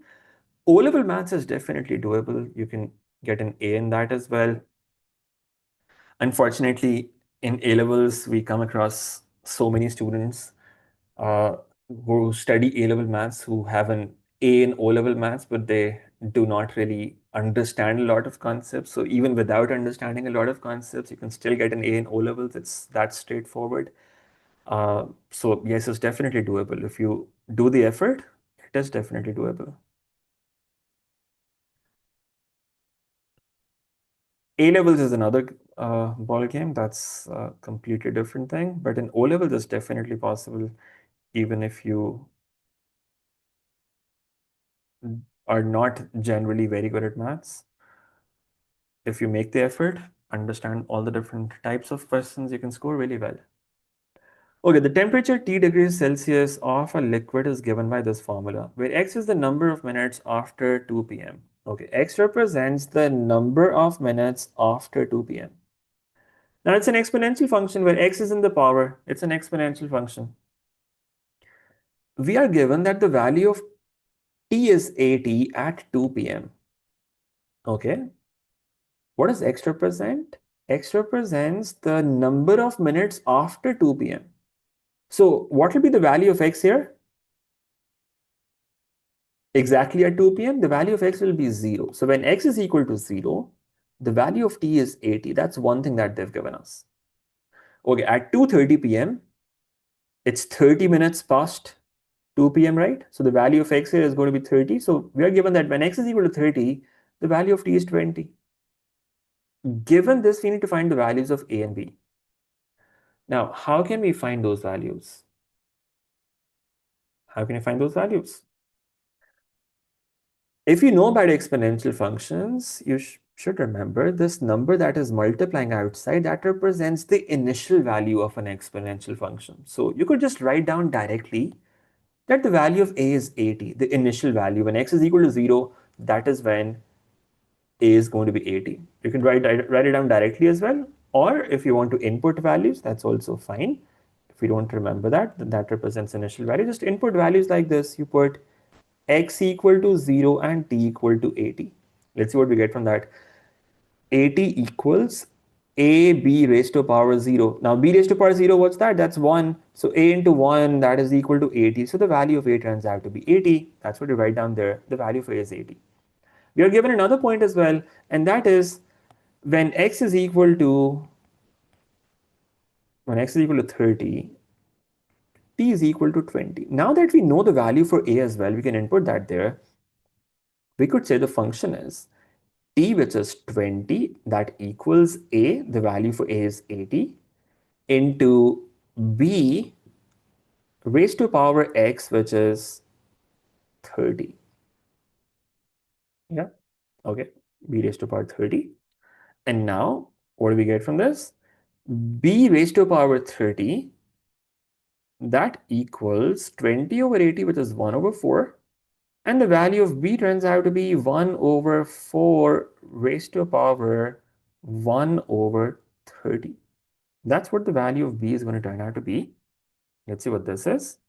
O-level maths is definitely doable. You can get an A in that as well. Unfortunately, in A-levels, we come across so many students uh, who study A-level maths who have an A in O-level maths, but they do not really understand a lot of concepts. So even without understanding a lot of concepts, you can still get an A in O-levels. It's that straightforward. So yes, it's definitely doable. If you do the effort, it is definitely doable. A levels is another ball game. That's a completely different thing. But in O levels, it's definitely possible, even if you are not generally very good at maths. If you make the effort, understand all the different types of questions, you can score really well. Okay, the temperature T degrees Celsius of a liquid is given by this formula, where X is the number of minutes after 2 p.m. Okay, X represents the number of minutes after 2 p.m. Now it's an exponential function where X is in the power. It's an exponential function. We are given that the value of T is 80 at 2 p.m. Okay. What does X represent? X represents the number of minutes after 2 p.m. So what will be the value of X here? Exactly at 2 p.m., the value of X will be 0. So when X is equal to 0, the value of T is 80. That's one thing that they've given us. Okay, at 2:30 p.m., it's 30 minutes past 2 p.m., right? So the value of X here is going to be 30. So we are given that when X is equal to 30, the value of T is 20. Given this, we need to find the values of A and B. Now, how can we find those values? How can you find those values? If you know about exponential functions, you should remember this number that is multiplying outside, that represents the initial value of an exponential function. So you could just write down directly that the value of A is 80, the initial value. When X is equal to 0, that is when A is going to be 80. You can write it down directly as well. Or if you want to input values, that's also fine. If you don't remember that, then that represents initial value. Just input values like this. You put X equal to 0 and T equal to 80. Let's see what we get from that. 80 equals AB raised to power 0. Now B raised to power 0, what's that? That's 1. So A into 1, that is equal to 80. So the value of A turns out to be 80. That's what you write down there. The value of A is 80. We are given another point as well, and that is when X is equal to 30, T is equal to 20. Now that we know the value for A as well, we can input that there. We could say the function is T, which is 20, that equals A, the value for A is 80, into B raised to power X, which is 30. Yeah, okay, B raised to power 30. And now, what do we get from this? B raised to power 30, that equals 20 over 80, which is 1 over 4. And the value of B turns out to be 1 over 4 raised to power 1 over 30. That's what the value of B is going to turn out to be. Let's see what this is.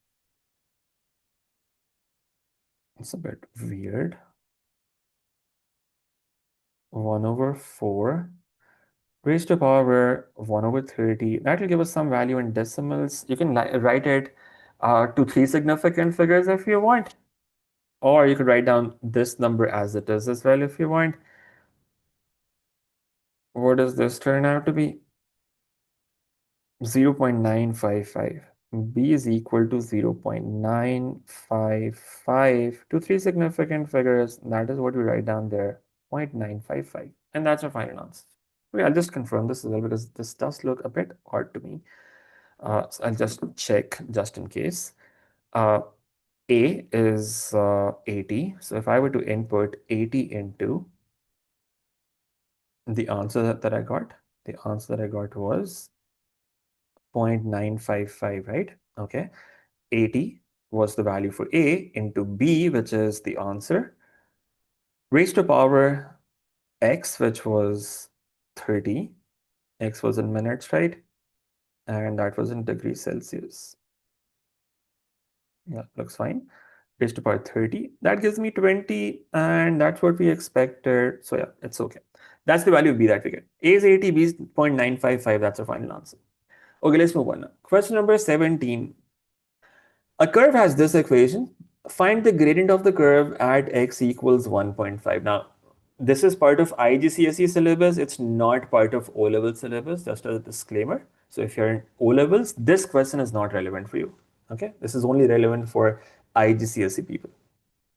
It's a bit weird. 1 over 4 raised to power 1 over 30. That will give us some value in decimals. You can write it to 3 significant figures if you want. Or you could write down this number as it is as well if you want. What does this turn out to be? 0.955. B is equal to 0.955 to 3 significant figures. That is what we write down there. 0.955. And that's our final answer. Okay, I'll just confirm this as well because this does look a bit odd to me. So I'll just check just in case. A is 80. So if I were to input 80 into the answer that I got, the answer that I got was 0.955, right? Okay. 80 was the value for A into B, which is the answer, raised to power X, which was 30. X was in minutes, right? And that was in degrees Celsius. Yeah, looks fine. Raised to power 30. That gives me 20, and that's what we expected. So yeah, it's okay. That's the value of B that we get. A is 80, B is 0.955. That's our final answer. Okay, let's move on now. Question number 17. A curve has this equation. Find the gradient of the curve at x equals 1.5. Now, this is part of IGCSE syllabus. It's not part of O-level syllabus, just as a disclaimer. So if you're in O-levels, this question is not relevant for you. Okay, this is only relevant for IGCSE people.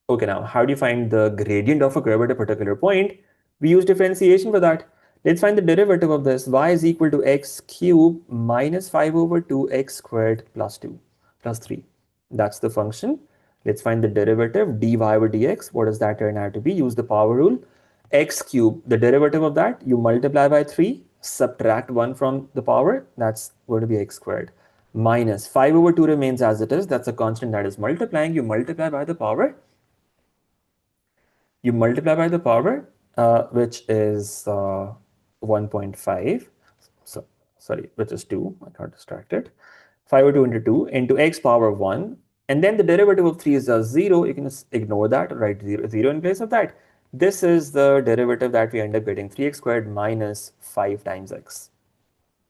Okay, now how do you find the gradient of a curve at a particular point? We use differentiation for that. Let's find the derivative of this. Y is equal to x cubed minus 5 over 2x squared plus 2 plus 3. That's the function. Let's find the derivative dy over dx. What does that turn out to be? Use the power rule. X cubed, the derivative of that, you multiply by 3, subtract 1 from the power. That's going to be x squared. Minus 5 over 2 remains as it is. That's a constant that is multiplying. You multiply by the power. You multiply by the power, which is 1.5. So, sorry, which is 2. I got distracted. 5 over 2 into 2 into x power 1. And then the derivative of 3 is just 0. You can just ignore that, write 0 in place of that. This is the derivative that we end up getting, 3x squared minus 5 times x.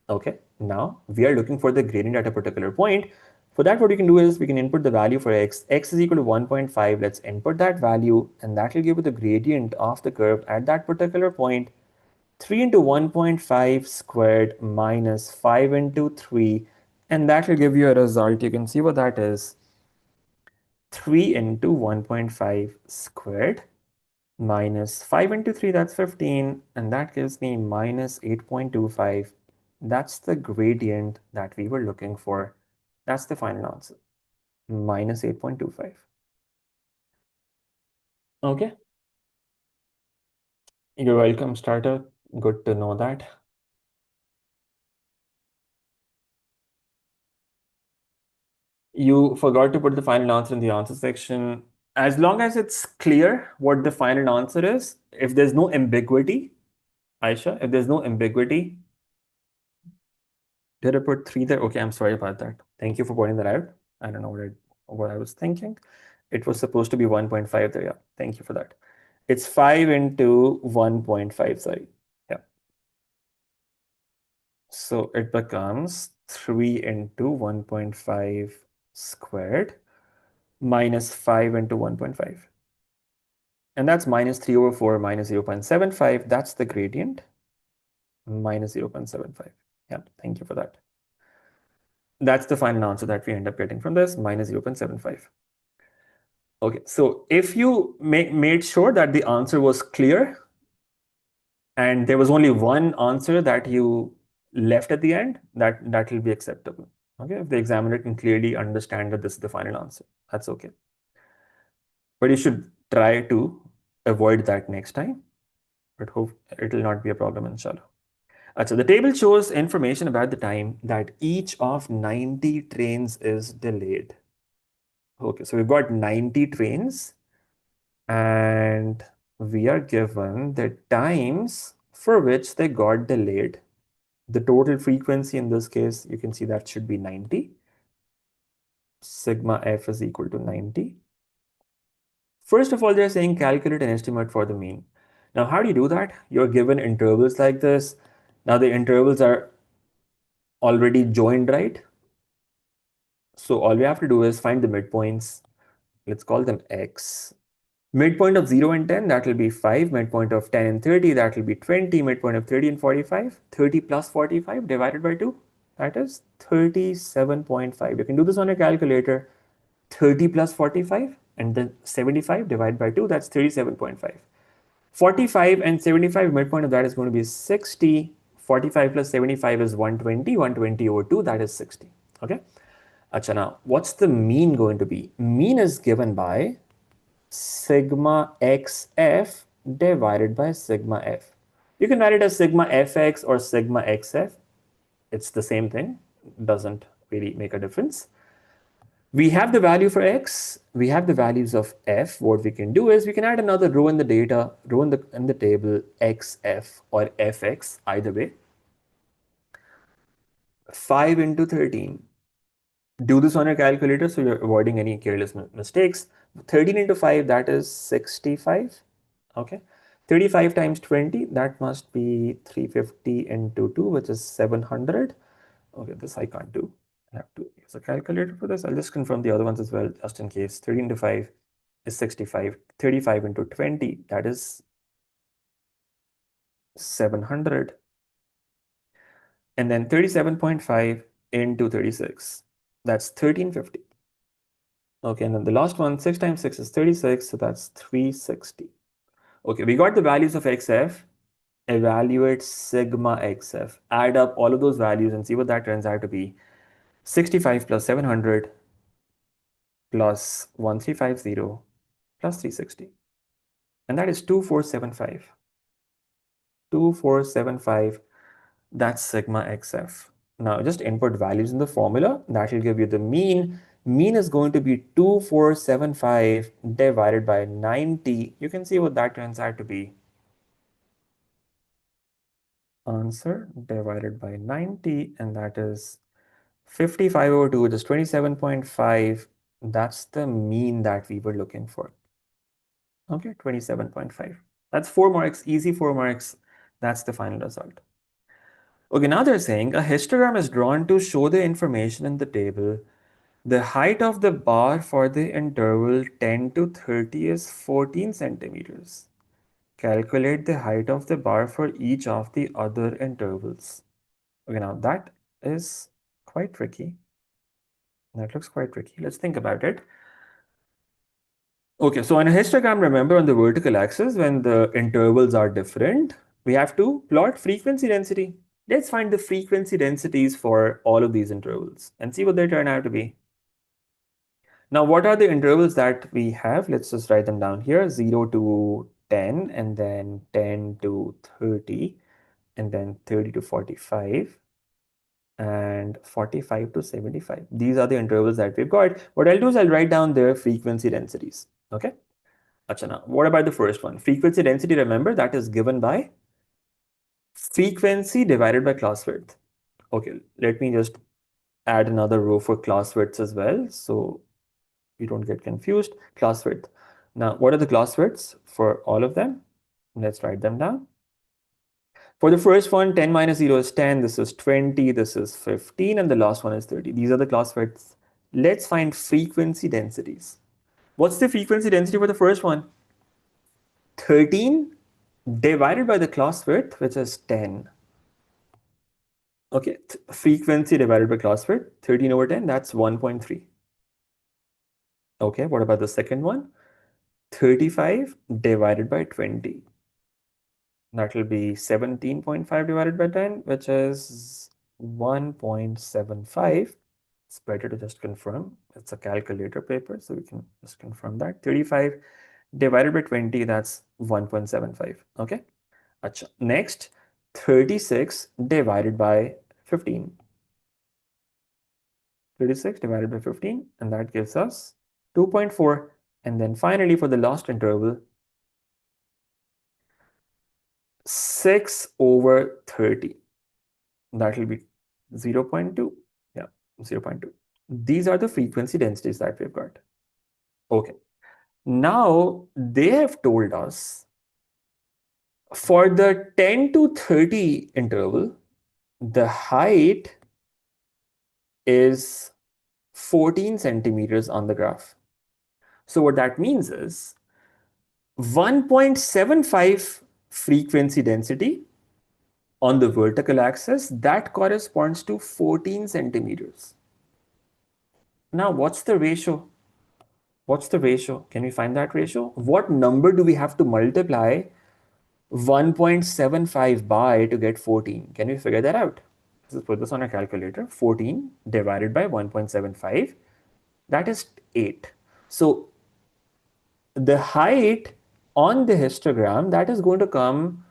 Okay, now we are looking for the gradient at a particular point. For that, what we can do is we can input the value for x. X is equal to 1.5. Let's input that value, and that will give you the gradient of the curve at that particular point. 3 into 1.5 squared minus 5 into 3, and that will give you a result. You can see what that is. 3 into 1.5 squared minus 5 into 3, that's 15, and that gives me minus 8.25. That's the gradient that we were looking for. That's the final answer, minus 8.25. Okay. You're welcome, starter. Good to know that. You forgot to put the final answer in the answer section. As long as it's clear what the final answer is, if there's no ambiguity, Aisha, if there's no ambiguity, did I put 3 there? Okay, I'm sorry about that. Thank you for pointing that out. I don't know what I was thinking. It was supposed to be 1.5 there. Yeah, thank you for that. It's 5 into 1.5, sorry. Yeah. So it becomes 3 into 1.5 squared minus 5 into 1.5. And that's minus 3 over 4 minus 0.75. That's the gradient, minus 0.75. Yeah, thank you for that. That's the final answer that we end up getting from this, minus 0.75. Okay, so if you made sure that the answer was clear and there was only one answer that you left at the end, that will be acceptable. Okay, if the examiner can clearly understand that this is the final answer, that's okay. But you should try to avoid that next time, but hope it will not be a problem, inshallah. So the table shows information about the time that each of 90 trains is delayed. Okay, so we've got 90 trains and we are given the times for which they got delayed. The total frequency in this case, you can see that should be 90. Sigma f is equal to 90. First of all, they're saying calculate an estimate for the mean. Now, how do you do that? You're given intervals like this. Now, the intervals are already joined, right? So all we have to do is find the midpoints. Let's call them x. Midpoint of 0 and 10, that will be 5. Midpoint of 10 and 30, that will be 20. Midpoint of 30 and 45, 30 plus 45 divided by 2, that is 37.5. You can do this on a calculator. 30 plus 45 and then 75 divided by 2, that's 37.5. 45 and 75, midpoint of that is going to be 60. 45 plus 75 is 120. 120 over 2, that is 60. Okay. Acha, now, what's the mean going to be? Mean is given by sigma xf divided by sigma f. You can write it as sigma fx or sigma xf. It's the same thing. Doesn't really make a difference. We have the value for x, we have the values of f. What we can do is we can add another row in the data, row in the table, xf or fx, either way. 5 into 13. Do this on your calculator so you're avoiding any careless mistakes. 13 into 5, that is 65. Okay. 35 times 20, that must be 350 into 2, which is 700. Okay, this I can't do. I have to use a calculator for this. I'll just confirm the other ones as well, just in case. 13 into 5 is 65. 35 into 20, that is 700. And then 37.5 into 36, that's 1350. Okay, and then the last one, 6 times 6 is 36, so that's 360. Okay, we got the values of xf. Evaluate sigma xf. Add up all of those values and see what that turns out to be. 65 plus 700 plus 1350 plus 360. And that is 2475. 2475, that's sigma xf. Now just input values in the formula. That will give you the mean. Mean is going to be 2475 divided by 90. You can see what that turns out to be. Answer divided by 90, and that is 55 over 2, which is 27.5. That's the mean that we were looking for. Okay, 27.5. That's 4 marks, easy 4 marks. That's the final result. Okay, now they're saying a histogram is drawn to show the information in the table. The height of the bar for the interval 10 to 30 is 14 centimeters. Calculate the height of the bar for each of the other intervals. Okay, now that is quite tricky. That looks quite tricky. Let's think about it. Okay, so on a histogram, remember on the vertical axis, when the intervals are different, we have to plot frequency density. Let's find the frequency densities for all of these intervals and see what they turn out to be. Now, what are the intervals that we have? Let's just write them down here. 0 to 10, and then 10 to 30, and then 30 to 45, and 45 to 75. These are the intervals that we've got. What I'll do is I'll write down their frequency densities. Okay. Achha, now, what about the first one? Frequency density, remember, that is given by frequency divided by class width. Okay, let me just add another row for class widths as well, so you don't get confused. Class width. Now, what are the class widths for all of them? Let's write them down. For the first one, 10 minus 0 is 10, this is 20, this is 15, and the last one is 30. These are the class widths. Let's find frequency densities. What's the frequency density for the first one? 13 divided by the class width, which is 10. Okay, frequency divided by class width, 13 over 10, that's 1.3. Okay, what about the second one? 35 divided by 20. That will be 17.5 divided by 10, which is 1.75. It's better to just confirm. It's a calculator paper, so we can just confirm that. 35 divided by 20, that's 1.75. Okay. Achha. Next, 36 divided by 15. 36 divided by 15, and that gives us 2.4. And then finally, for the last interval, 6 over 30. That will be 0.2. Yeah, 0.2. These are the frequency densities that we've got. Okay. Now, they have told us for the 10 to 30 interval, the height is 14 centimeters on the graph. So what that means is 1.75 frequency density on the vertical axis, that corresponds to 14 centimeters. Now, what's the ratio? What's the ratio? Can we find that ratio? What number do we have to multiply 1.75 by to get 14. Can we figure that out? Let's put this on a calculator. 14 divided by 1.75, that is 8. So the height on the histogram, that is going to come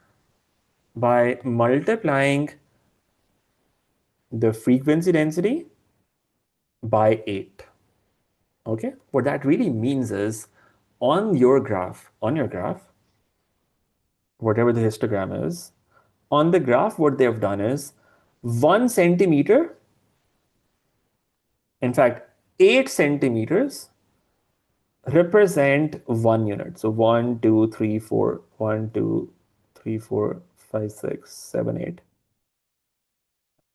by multiplying the frequency density by 8. Okay, what that really means is on your graph, whatever the histogram is, on the graph, what they've done is 1 centimeter, in fact, 8 centimeters represent 1 unit. So 1, 2, 3, 4, 1, 2, 3, 4, 5, 6, 7, 8.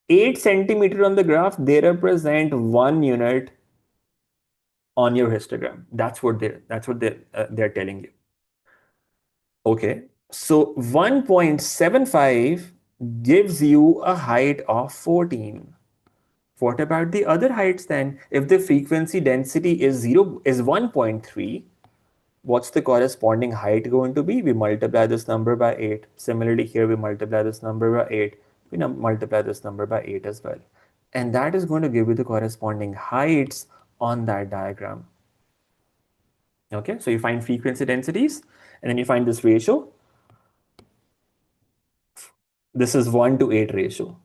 8 centimeter on the graph, they represent 1 unit on your histogram. That's what they're telling you. Okay, so 1.75 gives you a height of 14. What about the other heights then? If the frequency density is 1.3, what's the corresponding height going to be? We multiply this number by 8. Similarly, here we multiply this number by 8. We multiply this number by 8 as well. And that is going to give you the corresponding heights on that diagram. Okay, so you find frequency densities, and then you find this ratio. This is 1 to 8 ratio.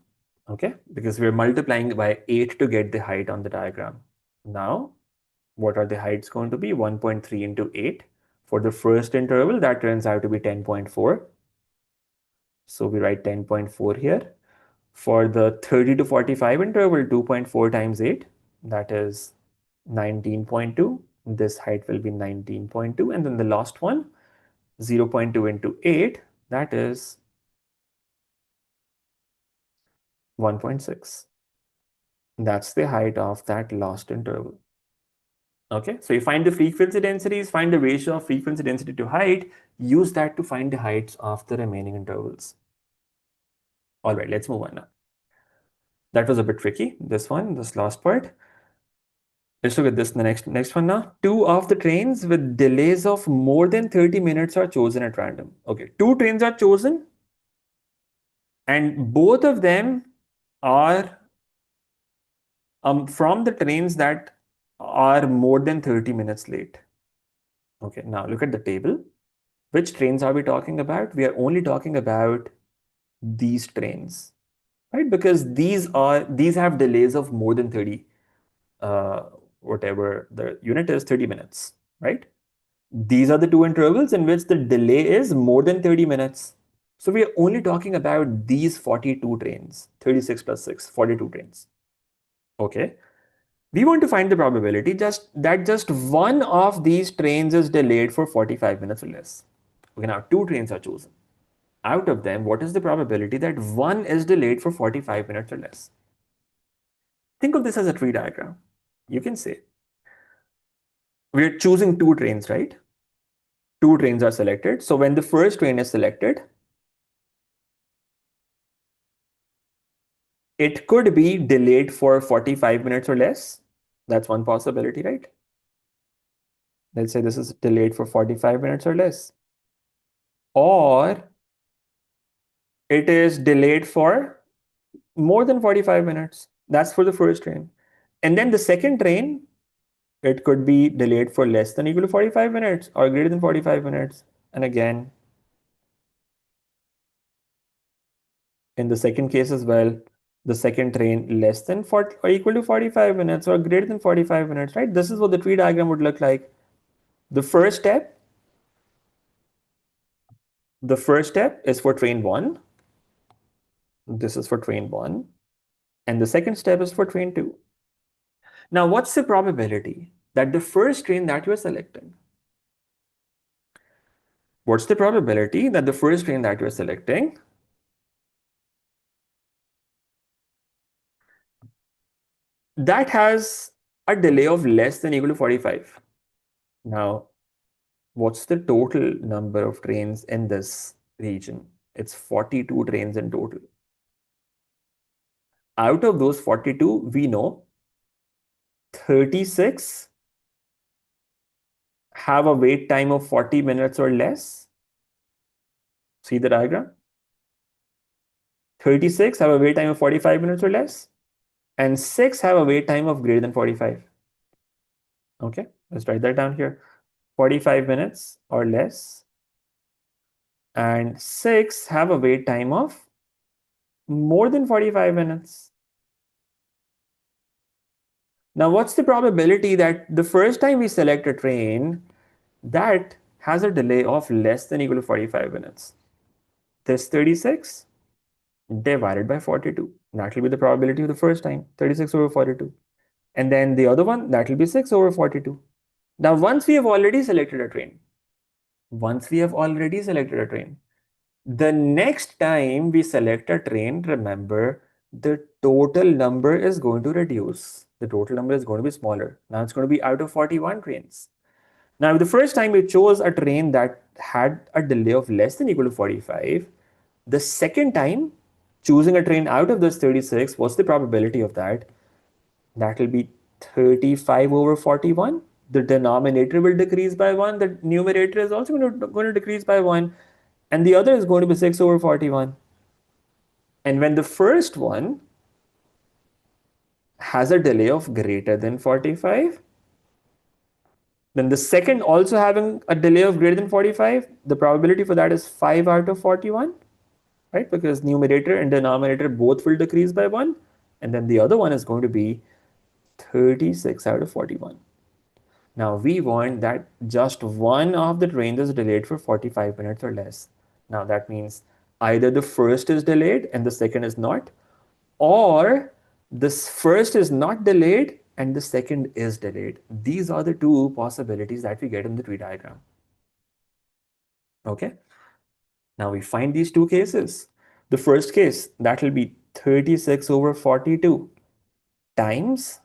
Okay, because we're multiplying by 8 to get the height on the diagram. Now, what are the heights going to be? 1.3 into 8. For the first interval, that turns out to be 10.4. So we write 10.4 here. For the 30 to 45 interval, 2.4 times 8, that is 19.2. This height will be 19.2. And then the last one, 0.2 into 8, that is 1.6. That's the height of that last interval. Okay, so you find the frequency densities, find the ratio of frequency density to height, use that to find the heights of the remaining intervals. All right, let's move on now. That was a bit tricky, this last part. Let's look at this, the next one now. 2 of the trains with delays of more than 30 minutes are chosen at random. Okay, 2 trains are chosen, and both of them are from the trains that are more than 30 minutes late. Okay, now look at the table. Which trains are we talking about? We are only talking about these trains, right? Because these have delays of more than 30, whatever the unit is, 30 minutes, right? These are the 2 intervals in which the delay is more than 30 minutes. So we are only talking about these 42 trains, 36 plus 6, 42 trains. Okay. We want to find the probability that just one of these trains is delayed for 45 minutes or less. Okay, now 2 trains are chosen. Out of them, what is the probability that one is delayed for 45 minutes or less? Think of this as a tree diagram. You can say, we're choosing 2 trains, right? 2 trains are selected. So when the first train is selected, it could be delayed for 45 minutes or less. That's one possibility, right? Let's say this is delayed for 45 minutes or less. Or it is delayed for more than 45 minutes. That's for the first train. And then the second train, it could be delayed for less than equal to 45 minutes or greater than 45 minutes. And again, in the second case as well, the second train less than 40 or equal to 45 minutes or greater than 45 minutes, right? This is what the tree diagram would look like. The first step is for train 1. This is for train 1. And the second step is for train 2. Now, what's the probability that the first train that you're selecting, what's the probability that the first train that you're selecting that has a delay of less than equal to 45? Now, what's the total number of trains in this region? It's 42 trains in total. Out of those 42, we know 36 have a wait time of 40 minutes or less. See the diagram? 36 have a wait time of 45 minutes or less, and 6 have a wait time of greater than 45. Okay, let's write that down here. 45 minutes or less, and 6 have a wait time of more than 45 minutes. Now, what's the probability that the first time we select a train, that has a delay of less than equal to 45 minutes? This 36 divided by 42. That will be the probability of the first time, 36 over 42. And then the other one, that will be 6 over 42. Now, once we have already selected a train, the next time we select a train, remember, the total number is going to reduce. The total number is going to be smaller. Now it's going to be out of 41 trains. Now, the first time we chose a train that had a delay of less than equal to 45, the second time choosing a train out of this 36, what's the probability of that? That will be 35 over 41. The denominator will decrease by 1. The numerator is also going to decrease by 1. And the other is going to be 6 over 41. And when the first one has a delay of greater than 45, then the second also having a delay of greater than 45, the probability for that is 5 out of 41, right? Because numerator and denominator both will decrease by 1. And then the other one is going to be 36 out of 41. Now we want that just one of the trains is delayed for 45 minutes or less. Now that means either the first is delayed and the second is not, or this first is not delayed and the second is delayed. These are the two possibilities that we get in the tree diagram. Okay. Now we find these two cases. The first case, that will be 36 over 42 times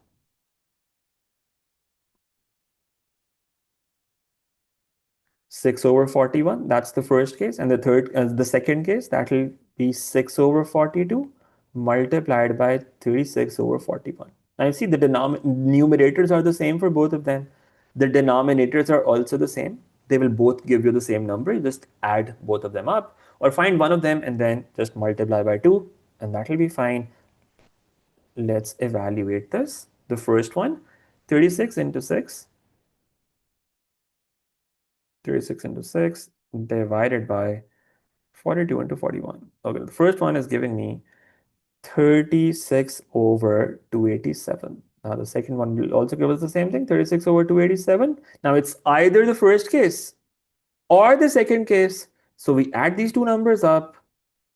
6 over 41. That's the first case. And the second case, that will be 6 over 42 multiplied by 36 over 41. Now you see the numerators are the same for both of them. The denominators are also the same. They will both give you the same number. You just add both of them up or find one of them and then just multiply by 2 and that will be fine. Let's evaluate this. The first one, 36 into 6. 36 into 6 divided by 42 into 41. Okay, the first one is giving me 36 over 287. Now the second one will also give us the same thing, 36 over 287. Now it's either the first case or the second case. So we add these two numbers up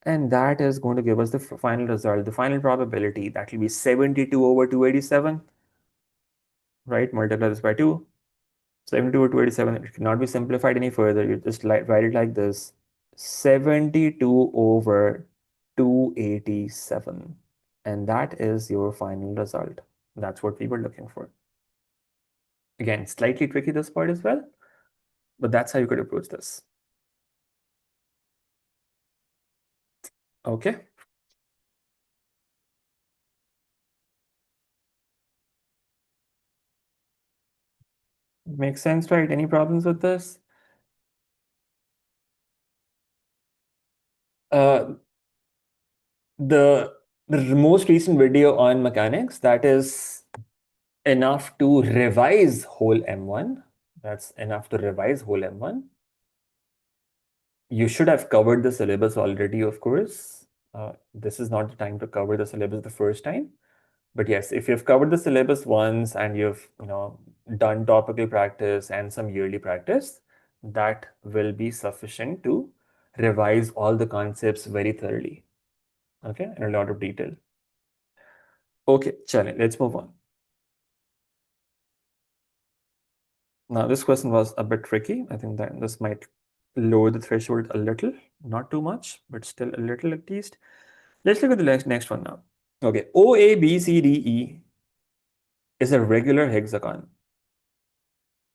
and that is going to give us the final result, the final probability. That will be 72 over 287, right? Multiply this by 2. 72 over 287, it cannot be simplified any further. You just write it like this. 72 over 287. And that is your final result. That's what we were looking for. Again, slightly tricky this part as well, but that's how you could approach this. Okay. Makes sense, right? Any problems with this? Uh, the most recent video on mechanics, that is enough to revise whole M1. That's enough to revise whole M1. You should have covered the syllabus already, of course. This is not the time to cover the syllabus the first time. But yes, if you've covered the syllabus once and you've done topical practice and some yearly practice, that will be sufficient to revise all the concepts very thoroughly. Okay, in a lot of detail. Okay, challenge. Let's move on. Now, this question was a bit tricky. I think that this might lower the threshold a little, not too much, but still a little at least. Let's look at the next one now. Okay, OABCDE is a regular hexagon.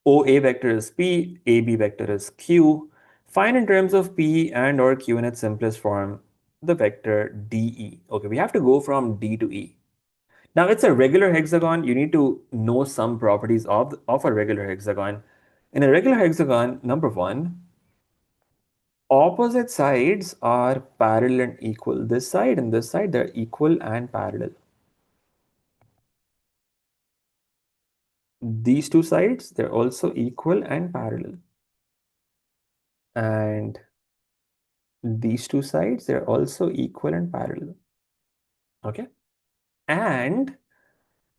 OA vector is P, AB vector is Q. Find in terms of P and or Q in its simplest form, the vector DE. Okay, we have to go from D to E. Now it's a regular hexagon. You need to know some properties of a regular hexagon. In a regular hexagon, number one, Opposite sides are parallel and equal. This side and this side, they're equal and parallel. These two sides, they're also equal and parallel. And these two sides, they're also equal and parallel. Okay? And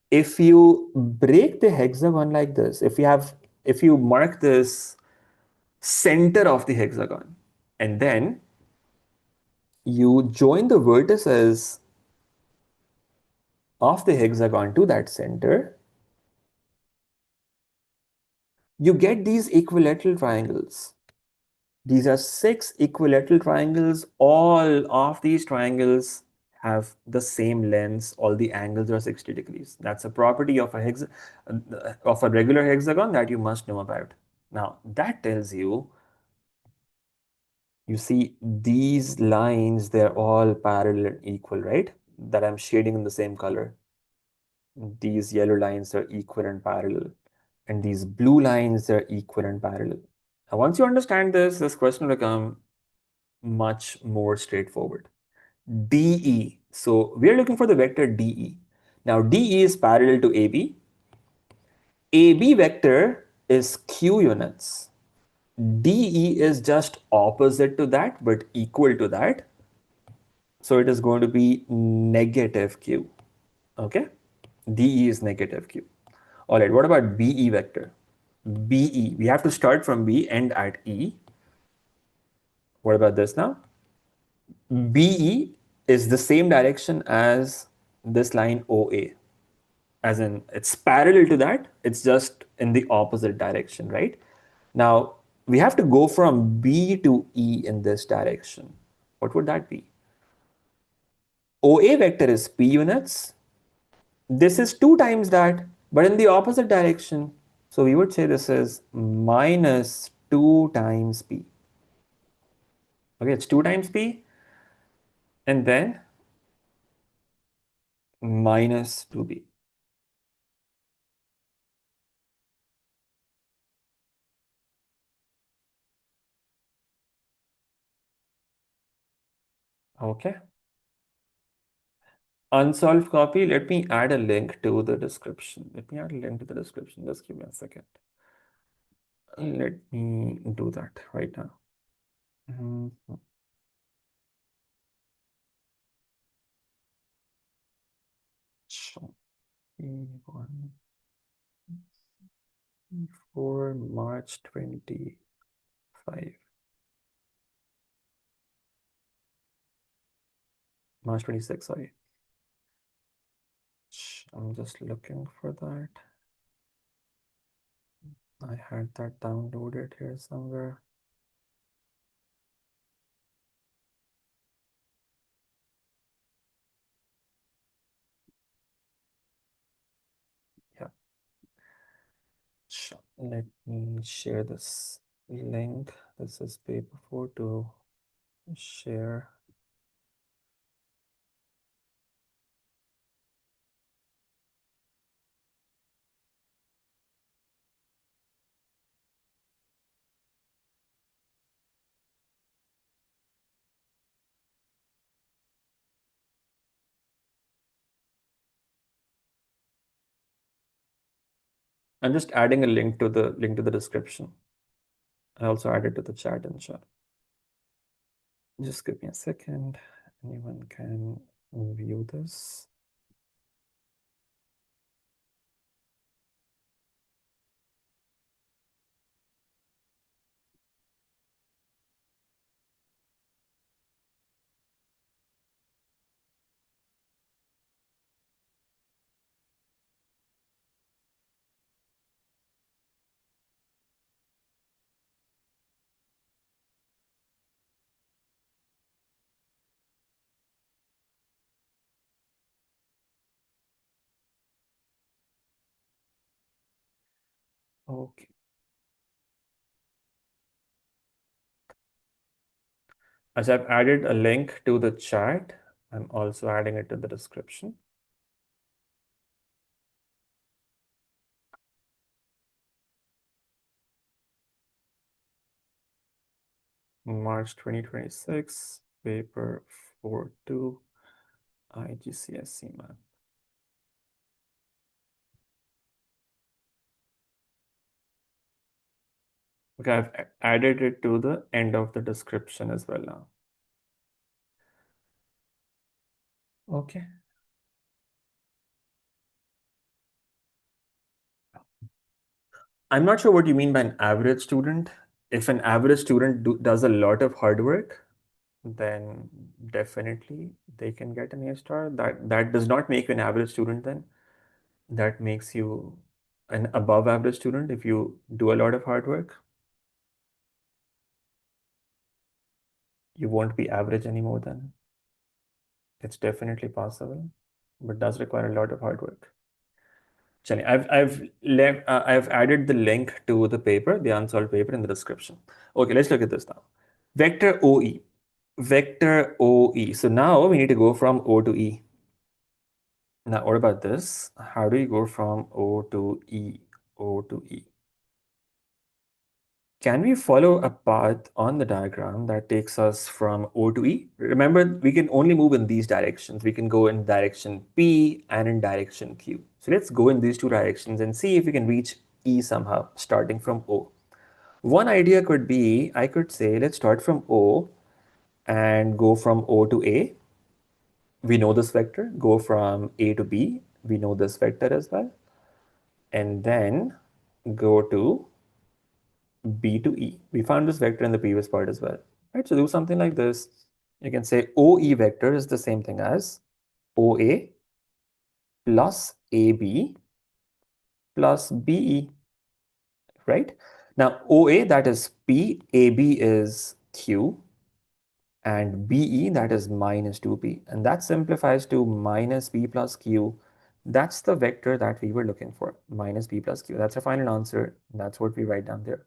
if you break the hexagon like this, if you mark this center of the hexagon, and then you join the vertices of the hexagon to that center, you get these equilateral triangles. These are 6 equilateral triangles. All of these triangles have the same lengths. All the angles are 60 degrees. That's a property of a regular hexagon that you must know about. Now, that tells you, you see these lines, they're all parallel and equal, right? That I'm shading in the same color. These yellow lines are equal and parallel. And these blue lines are equal and parallel. Now, once you understand this question will become much more straightforward. DE. So we are looking for the vector DE. Now DE is parallel to AB. AB vector is Q units. DE is just opposite to that but equal to that. So it is going to be negative Q. Okay? DE is negative Q. All right, what about BE vector? BE, we have to start from B, end at E. What about this now? BE is the same direction as this line OA. As in, it's parallel to that, it's just in the opposite direction, right? Now, we have to go from B to E in this direction. What would that be? OA vector is P units. This is 2 times that, but in the opposite direction. So we would say this is minus 2 times P. Okay, it's 2 times P, and then minus 2B. Okay. Unsolved copy, let me add a link to the description. Let me add a link to the description. Just give me a second. Let me do that right now. Mhm. So, 1 for March 25. March 26, sorry. I'm just looking for that. I had that downloaded here somewhere. Yeah. Sure. Let me share this link. This is paper 4 to share. I'm just adding a link to the description. I also added to the chat and chat. Just give me a second. Anyone can view this. Okay. As I've added a link to the chat, I'm also adding it to the description. March 2026, paper 4.2, IGCSE math. Okay, I've added it to the end of the description as well now. Okay. I'm not sure what you mean by an average student. If an average student does a lot of hard work, then definitely they can get an A star. That does not make you an average student then. That makes you an above average student if you do a lot of hard work. You won't be average anymore then. It's definitely possible, but does require a lot of hard work. Chani, I've added the link to the paper, the unsolved paper in the description. Okay, let's look at this now. Vector OE. Vector OE. So now we need to go from O to E. Now, what about this? How do you go from O to E? O to E. Can we follow a path on the diagram that takes us from O to E? Remember, we can only move in these directions. We can go in direction P and in direction Q. So let's go in these two directions and see if we can reach E somehow, starting from O. One idea could be, I could say, let's start from O and go from O to A. We know this vector. Go from A to B. We know this vector as well. And then go to B to E. We found this vector in the previous part as well. Right, so do something like this. You can say OE vector is the same thing as OA plus AB plus BE, right? Now, OA, that is P, AB is Q, and BE, that is minus 2P. And that simplifies to minus P plus Q. That's the vector that we were looking for, minus P plus Q. That's our final answer. That's what we write down there.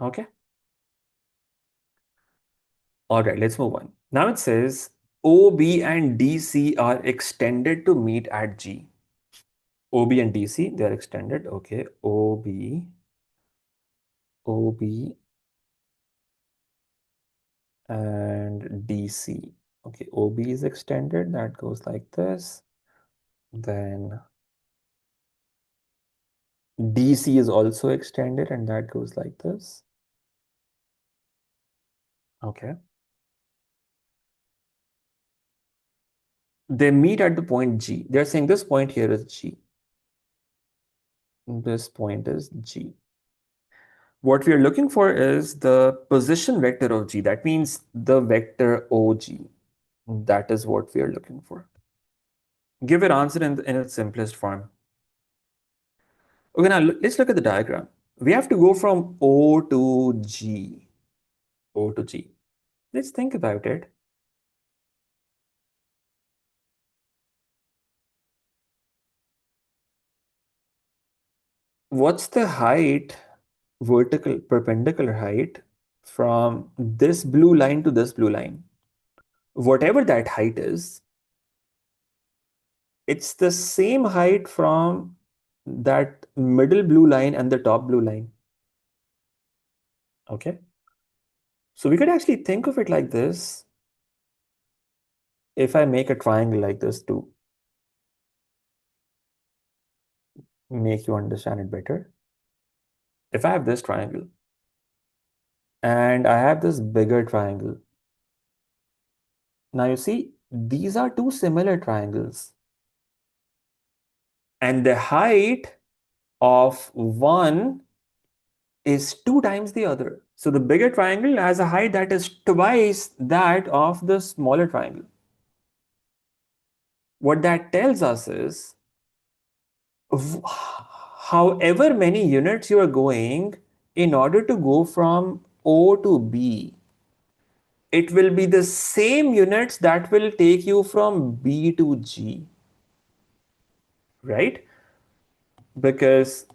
Okay. All right, let's move on. Now it says OB and DC are extended to meet at G. OB and DC, they are extended. Okay, OB and DC. Okay, OB is extended. That goes like this. Then DC is also extended and that goes like this. Okay. They meet at the point G. They're saying this point here is G. This point is G. What we are looking for is the position vector of G. That means the vector OG. That is what we are looking for. Give your answer in its simplest form. Okay, now let's look at the diagram. We have to go from O to G. O to G. Let's think about it. What's the height, vertical, perpendicular height from this blue line to this blue line? Whatever that height is, it's the same height from that middle blue line and the top blue line. Okay. So we could actually think of it like this. If I make a triangle like this to make you understand it better. If I have this triangle and I have this bigger triangle. Now you see, these are two similar triangles. And the height of one is 2 times the other. So the bigger triangle has a height that is twice that of the smaller triangle. What that tells us is, however many units you are going, in order to go from O to B, it will be the same units that will take you from B to G, right? Because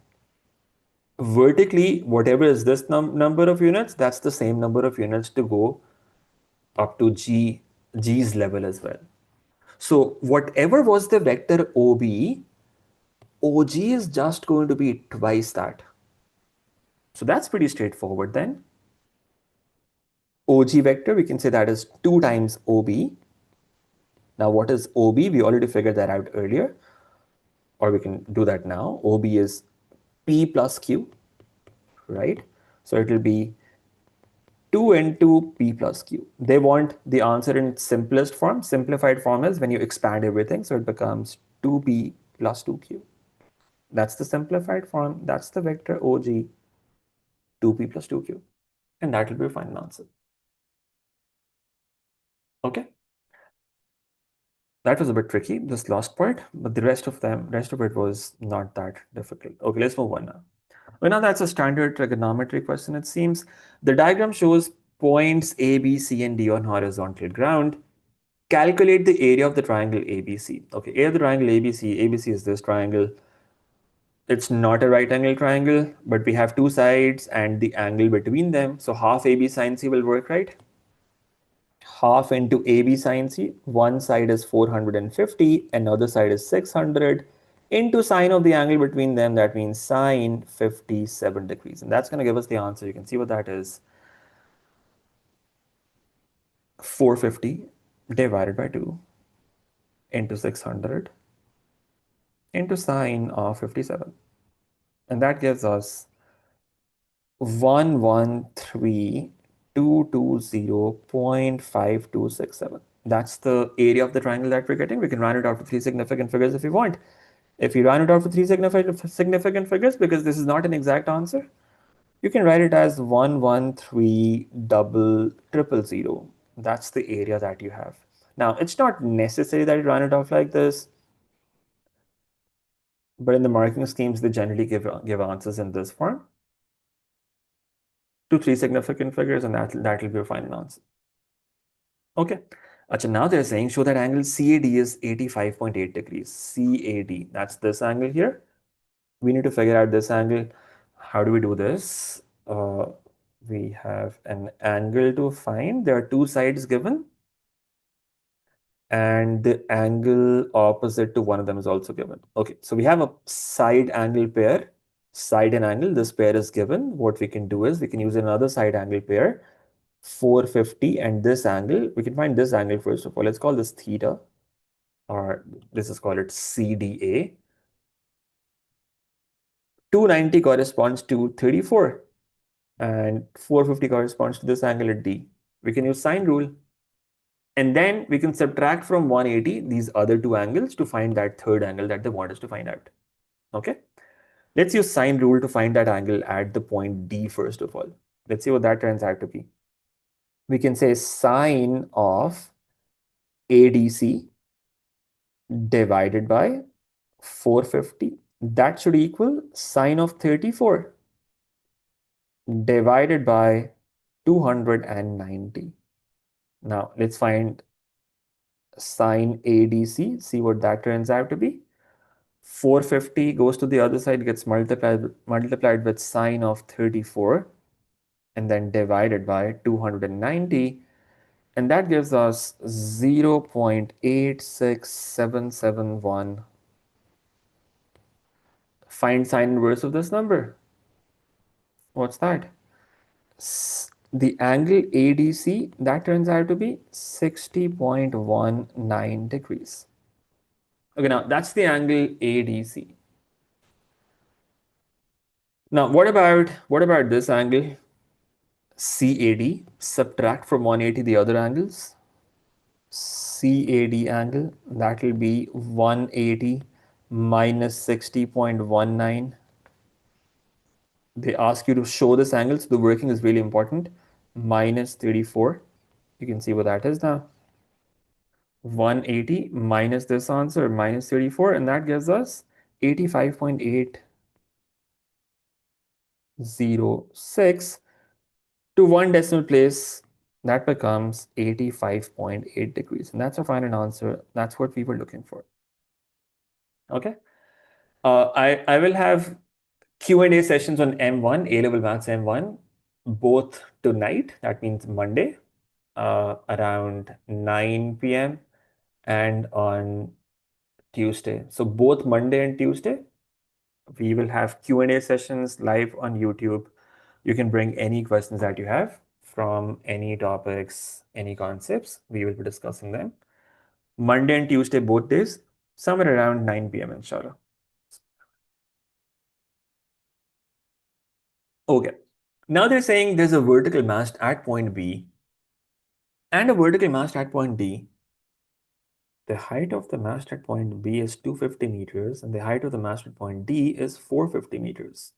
vertically, whatever is this number of units, that's the same number of units to go up to G's level as well. So whatever was the vector OB, OG is just going to be twice that. So that's pretty straightforward then. OG vector, we can say that is 2 times OB. Now what is OB? We already figured that out earlier, or we can do that now. OB is P plus Q, right? So it will be 2 into P plus Q. They want the answer in simplest form. Simplified form is when you expand everything, so it becomes 2P plus 2Q. That's the simplified form. That's the vector OG, 2P plus 2Q. And that will be your final answer. Okay. That was a bit tricky, this last part, but the rest of it was not that difficult. Okay, let's move on now. Well, now that's a standard trigonometry question, it seems. The diagram shows points A, B, C, and D on horizontal ground. Calculate the area of the triangle ABC. Okay, area of the triangle ABC. ABC is this triangle. It's not a right angle triangle, but we have two sides and the angle between them. So half AB sine C will work, right? Half into AB sine C. One side is 450, another side is 600. Into sine of the angle between them, that means sine 57 degrees. And that's going to give us the answer. You can see what that is. 450 divided by 2 into 600 into sine of 57. And that gives us 113,220.5267. That's the area of the triangle that we're getting. We can round it out to 3 significant figures if we want. If you round it out to 3 significant figures, because this is not an exact answer, you can write it as 113,000,000. That's the area that you have. Now, it's not necessary that you round it off like this, but in the marking schemes, they generally give answers in this form. 2 3 significant figures, and that will be your final answer. Okay. Achha, now they're saying show that angle CAD is 85.8 degrees. CAD, that's this angle here. We need to figure out this angle. How do we do this? We have an angle to find. There are two sides given, and the angle opposite to one of them is also given. Okay, so we have a side angle pair, side and angle. This pair is given. What we can do is we can use another side angle pair, 450, and this angle. We can find this angle first of all. Let's call this theta, or this is called it CDA. 290 corresponds to 34. And 450 corresponds to this angle at D. We can use sine rule. And then we can subtract from 180 these other two angles to find that third angle that they want us to find out. Okay? Let's use sine rule to find that angle at the point D first of all. Let's see what that turns out to be. We can say sine of ADC divided by 450. That should equal sine of 34 divided by 290. Now let's find sine ADC, see what that turns out to be. 450 goes to the other side, gets multiplied with sine of 34 and then divided by 290, and that gives us 0.86771. Find sine inverse of this number. What's that? The angle ADC, that turns out to be 60.19 degrees. Okay, now that's the angle ADC. Now, what about this angle CAD? Subtract from 180 the other angles. CAD angle, that will be 180 minus 60.19. They ask you to show this angle, so the working is really important. Minus 34. You can see what that is now. 180 minus this answer, minus 34, and that gives us 85.806 to one decimal place. That becomes 85.8 degrees, and that's our final answer. That's what we were looking for. Okay. I will have Q&A sessions on M1, A-level maths M1, both tonight. That means Monday, around 9 p.m. and on Tuesday. So both Monday and Tuesday, we will have Q&A sessions live on YouTube You can bring any questions that you have from any topics, any concepts. We will be discussing them. Monday and Tuesday, both days, somewhere around 9 p.m. inshallah. Okay. Now they're saying there's a vertical mast at point B and a vertical mast at point D. The height of the mast at point B is 250 meters and the height of the mast at point D is 450 meters.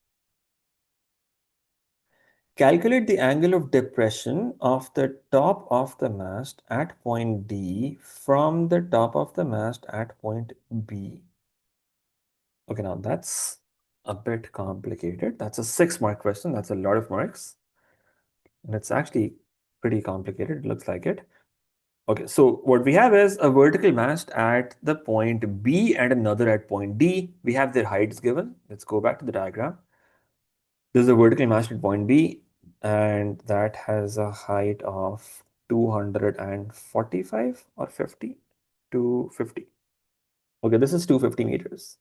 Calculate the angle of depression of the top of the mast at point D from the top of the mast at point B. Okay, now that's a bit complicated. That's a 6-mark question. That's a lot of marks. And it's actually pretty complicated. It looks like it. Okay, so what we have is a vertical mast at the point B and another at point D. We have their heights given. Let's go back to the diagram. This is a vertical mast at point B, and that has a height of 245 or 50? 250. Okay, this is 250 meters.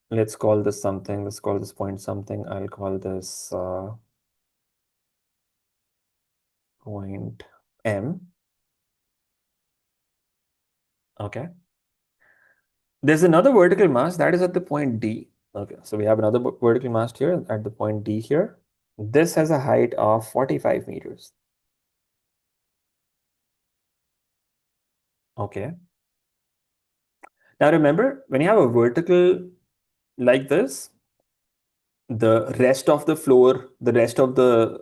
Let's call this something. Let's call this point something. I'll call this point M. Okay. There's another vertical mast that is at the point D. Okay, so we have another vertical mast here at the point D here. This has a height of 45 meters. Okay. Now remember, when you have a vertical like this, the rest of the floor, the rest of the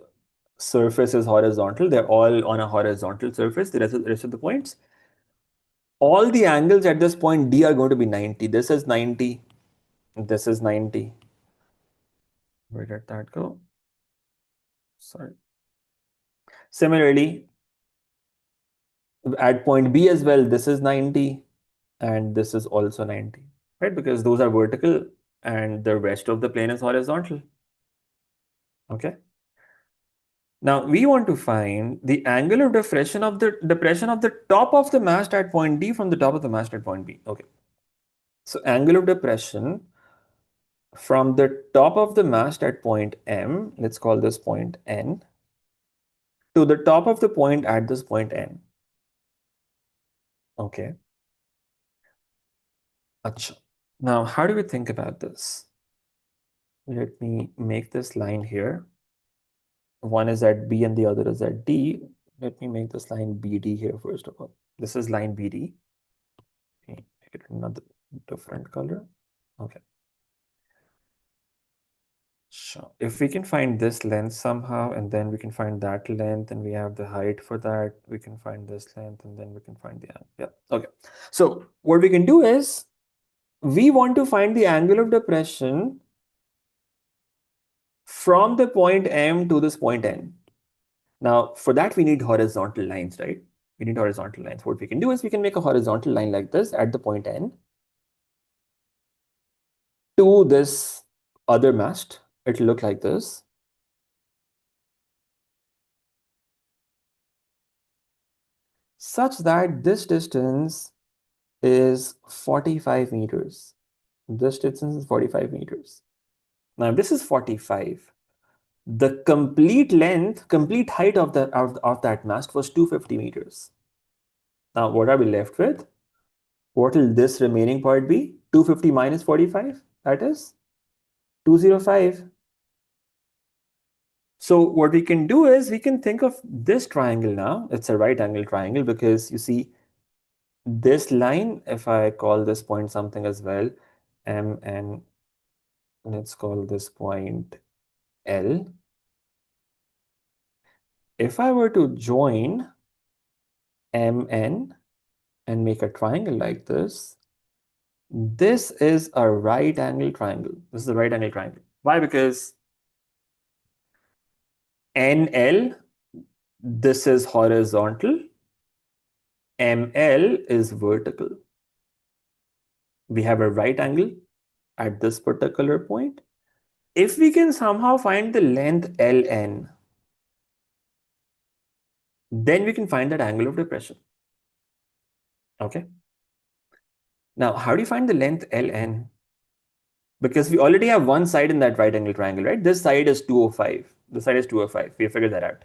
surface is horizontal. They're all on a horizontal surface, the rest of the points. All the angles at this point D are going to be 90. This is 90. This is 90. Where did that go? Sorry. Similarly, at point B as well, this is 90 and this is also 90, right? Because those are vertical and the rest of the plane is horizontal. Okay. Now we want to find the angle of depression of the top of the mast at point D from the top of the mast at point B. Okay. So angle of depression from the top of the mast at point M, let's call this point N, to the top of the point at this point N. Okay. Achha. Now, how do we think about this? Let me make this line here. One is at B and the other is at D. Let me make this line BD here first of all. This is line BD. Okay, make it another different color. Okay. Sure. If we can find this length somehow, and then we can find that length, and we have the height for that, we can find this length, and then we can find the angle. Yeah. Okay. So what we can do is we want to find the angle of depression from the point M to this point N. Now, for that, we need horizontal lines, right? We need horizontal lines. What we can do is we can make a horizontal line like this at the point N to this other mast. It'll look like this. Such that this distance is 45 meters. This distance is 45 meters. Now, if this is 45, the complete length, complete height of that mast was 250 meters. Now, what are we left with? What will this remaining part be? 250 minus 45, that is 205. So what we can do is we can think of this triangle now. It's a right angle triangle because you see this line, if I call this point something as well, M and let's call this point L. If I were to join MN and make a triangle like this is a right angle triangle. This is a right angle triangle. Why? Because NL, this is horizontal, ML is vertical. We have a right angle at this particular point. If we can somehow find the length LN, then we can find that angle of depression. Okay. Now, how do you find the length LN? Because we already have one side in that right angle triangle, right? This side is 205. This side is 205. We figured that out.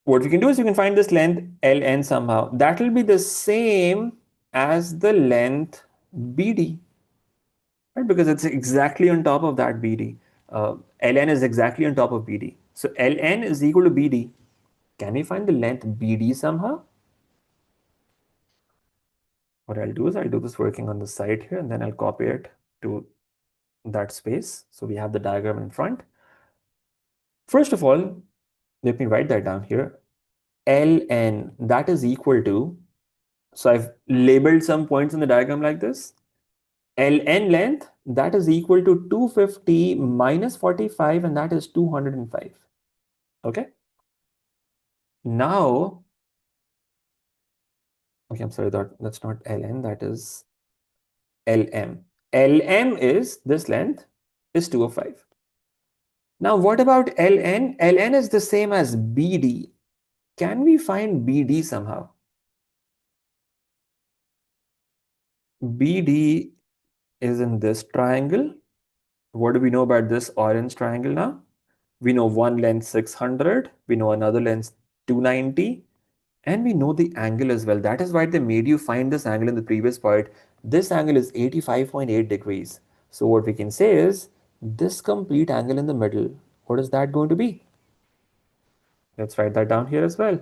What we can do is we can find this length ln somehow. That will be the same as the length BD, right? Because it's exactly on top of that BD. Ln is exactly on top of BD. So ln is equal to BD. Can we find the length BD somehow? What I'll do is I'll do this working on the side here, and then I'll copy it to that space. So we have the diagram in front. First of all, let me write that down here. Ln, that is equal to, so I've labeled some points in the diagram like this. Ln length, that is equal to 250 minus 45, and that is 205. Okay. Now, okay, I'm sorry, that's not Ln, that is Lm. Lm is this length is 205. Now, what about Ln? Ln is the same as BD. Can we find BD somehow? BD is in this triangle. What do we know about this orange triangle now? We know one length 600, we know another length 290, and we know the angle as well. That is why they made you find this angle in the previous part. This angle is 85.8 degrees. So what we can say is this complete angle in the middle, what is that going to be? Let's write that down here as well.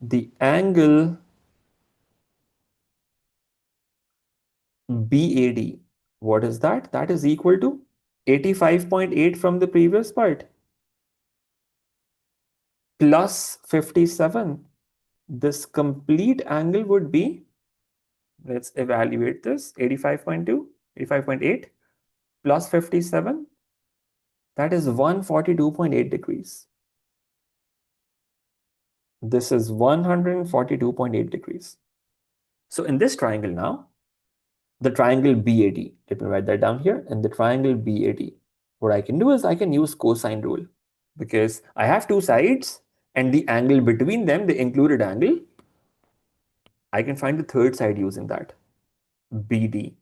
The angle BAD, what is that? That is equal to 85.8 from the previous part plus 57. This complete angle would be, let's evaluate this, 85.2, 85.8 plus 57, that is 142.8 degrees. This is 142.8 degrees. So in this triangle now, the triangle BAD, let me write that down here, and the triangle BAD, what I can do is I can use cosine rule because I have two sides and the angle between them, the included angle, I can find the third side using that, BD.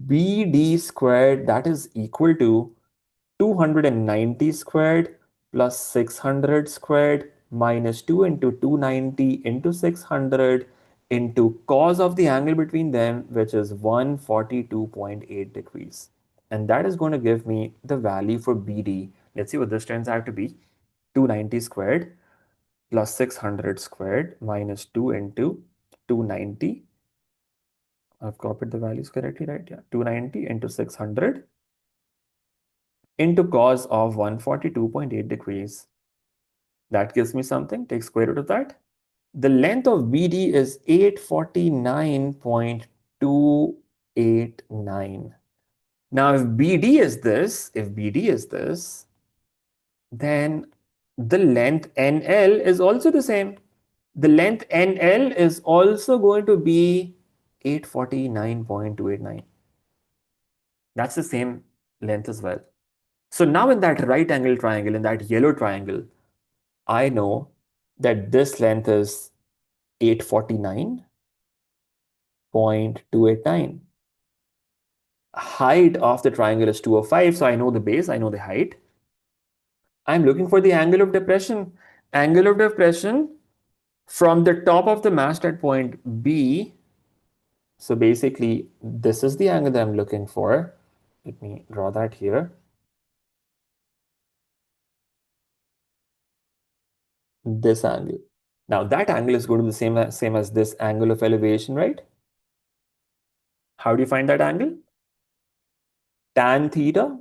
BD squared, that is equal to 290 squared plus 600 squared minus 2 into 290 into 600 into cos of the angle between them, which is 142.8 degrees. And that is going to give me the value for BD. Let's see what this turns out to be. 290 squared plus 600 squared minus 2 into 290. I've copied the values correctly, right? Yeah, 290 into 600 into cos of 142.8 degrees. That gives me something. Take square root of that. The length of BD is 849.289. Now, if BD is this, then the length NL is also the same. The length NL is also going to be 849.289. That's the same length as well. So now in that right angle triangle, in that yellow triangle, I know that this length is 849.289. Height of the triangle is 205, so I know the base, I know the height. I'm looking for the angle of depression. Angle of depression from the top of the mast at point B. So basically, this is the angle that I'm looking for. Let me draw that here. This angle. Now that angle is going to be the same as this angle of elevation, right? How do you find that angle? Tan theta,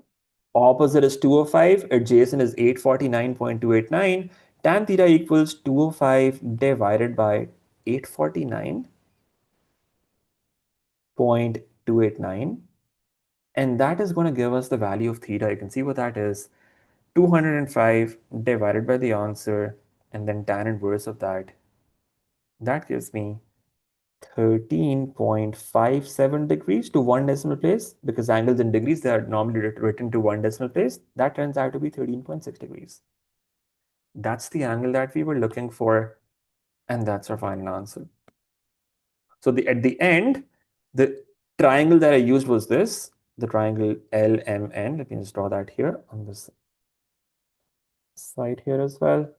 opposite is 205, adjacent is 849.289. Tan theta equals 205 divided by 849.289. And that is going to give us the value of theta. You can see what that is. 205 divided by the answer, and then tan inverse of that. That gives me 13.57 degrees to one decimal place, because angles in degrees, they are normally written to one decimal place. That turns out to be 13.6 degrees. That's the angle that we were looking for, and that's our final answer. So at the end, the triangle that I used was this, the triangle LMN. Let me just draw that here on this side here as well.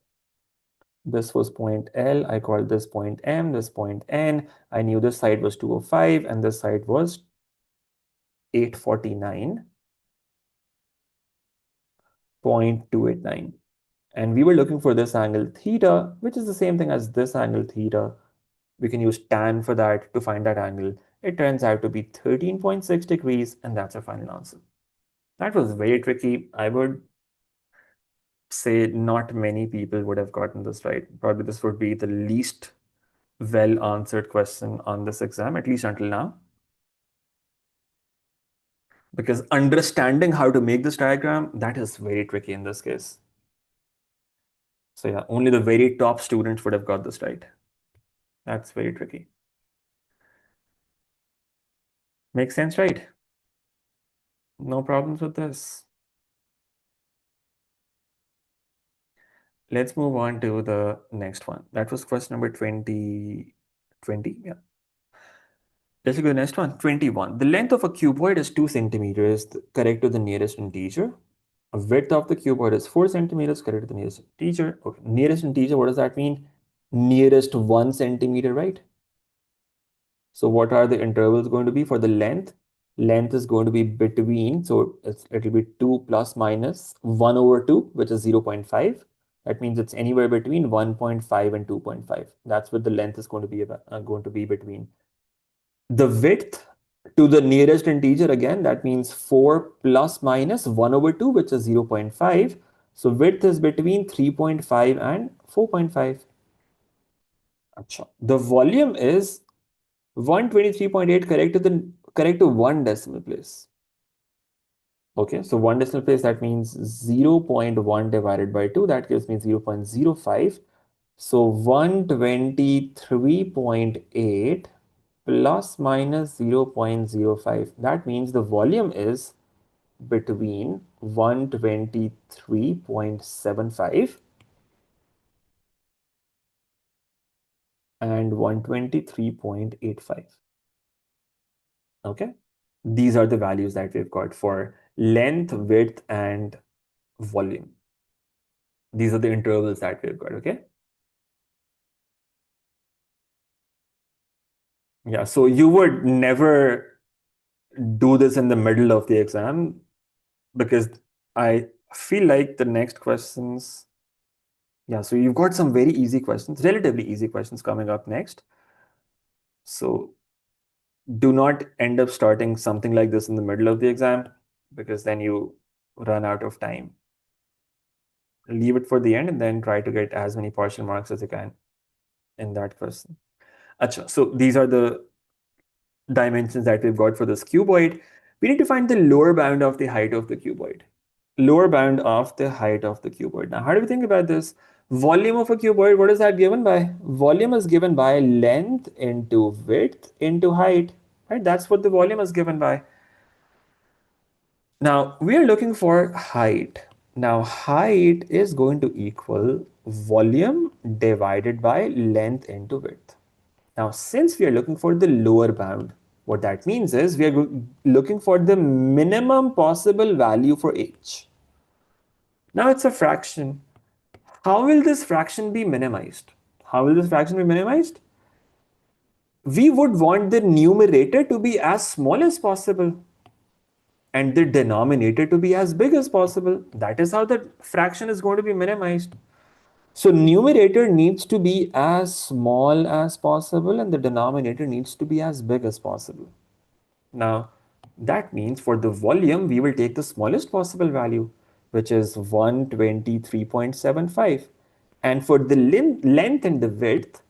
This was point L. I called this point M, this point N. I knew this side was 205 and this side was 849.289. And we were looking for this angle theta, which is the same thing as this angle theta. We can use tan for that to find that angle. It turns out to be 13.6 degrees, and that's our final answer. That was very tricky. I would say not many people would have gotten this right. Probably this would be the least well answered question on this exam, at least until now. Because understanding how to make this diagram, that is very tricky in this case. So yeah, only the very top students would have got this right. That's very tricky. Makes sense, right? No problems with this. Let's move on to the next one. That was question number 20. Yeah. Let's go to the next one. 21. The length of a cuboid is 2 centimeters, correct to the nearest integer. A width of the cuboid is 4 centimeters, correct to the nearest integer. Okay. Nearest integer, what does that mean? Nearest 1 centimeter, right? So what are the intervals going to be for the length? Length is going to be between, so it'll be 2 plus minus 1 over 2, which is 0.5. That means it's anywhere between 1.5 and 2.5. That's what the length is going to be between. The width to the nearest integer, again, that means 4 plus minus 1 over 2, which is 0.5. So width is between 3.5 and 4.5. Achha. The volume is 123.8, correct to 1 decimal place. Okay, so 1 decimal place, that means 0.1 divided by 2, that gives me 0.05. So 123.8 plus minus 0.05. That means the volume is between 123.75 and 123.85. Okay, these are the values that we've got for length, width, and volume. These are the intervals that we've got, okay? Yeah, so you would never do this in the middle of the exam because I feel like the next questions, yeah, so you've got some very easy questions, relatively easy questions coming up next. So do not end up starting something like this in the middle of the exam because then you run out of time. Leave it for the end and then try to get as many partial marks as you can in that question. Achha, so these are the dimensions that we've got for this cuboid. We need to find the lower bound of the height of the cuboid. Lower bound of the height of the cuboid. Now, how do we think about this? Volume of a cuboid, what is that given by? Volume is given by length into width into height, right? That's what the volume is given by. Now, we are looking for height. Now, height is going to equal volume divided by length into width. Now, since we are looking for the lower bound, what that means is we are looking for the minimum possible value for h. Now, it's a fraction. How will this fraction be minimized? How will this fraction be minimized? We would want the numerator to be as small as possible and the denominator to be as big as possible. That is how the fraction is going to be minimized. So numerator needs to be as small as possible and the denominator needs to be as big as possible. Now, that means for the volume, we will take the smallest possible value, which is 123.75. And for the length and the width,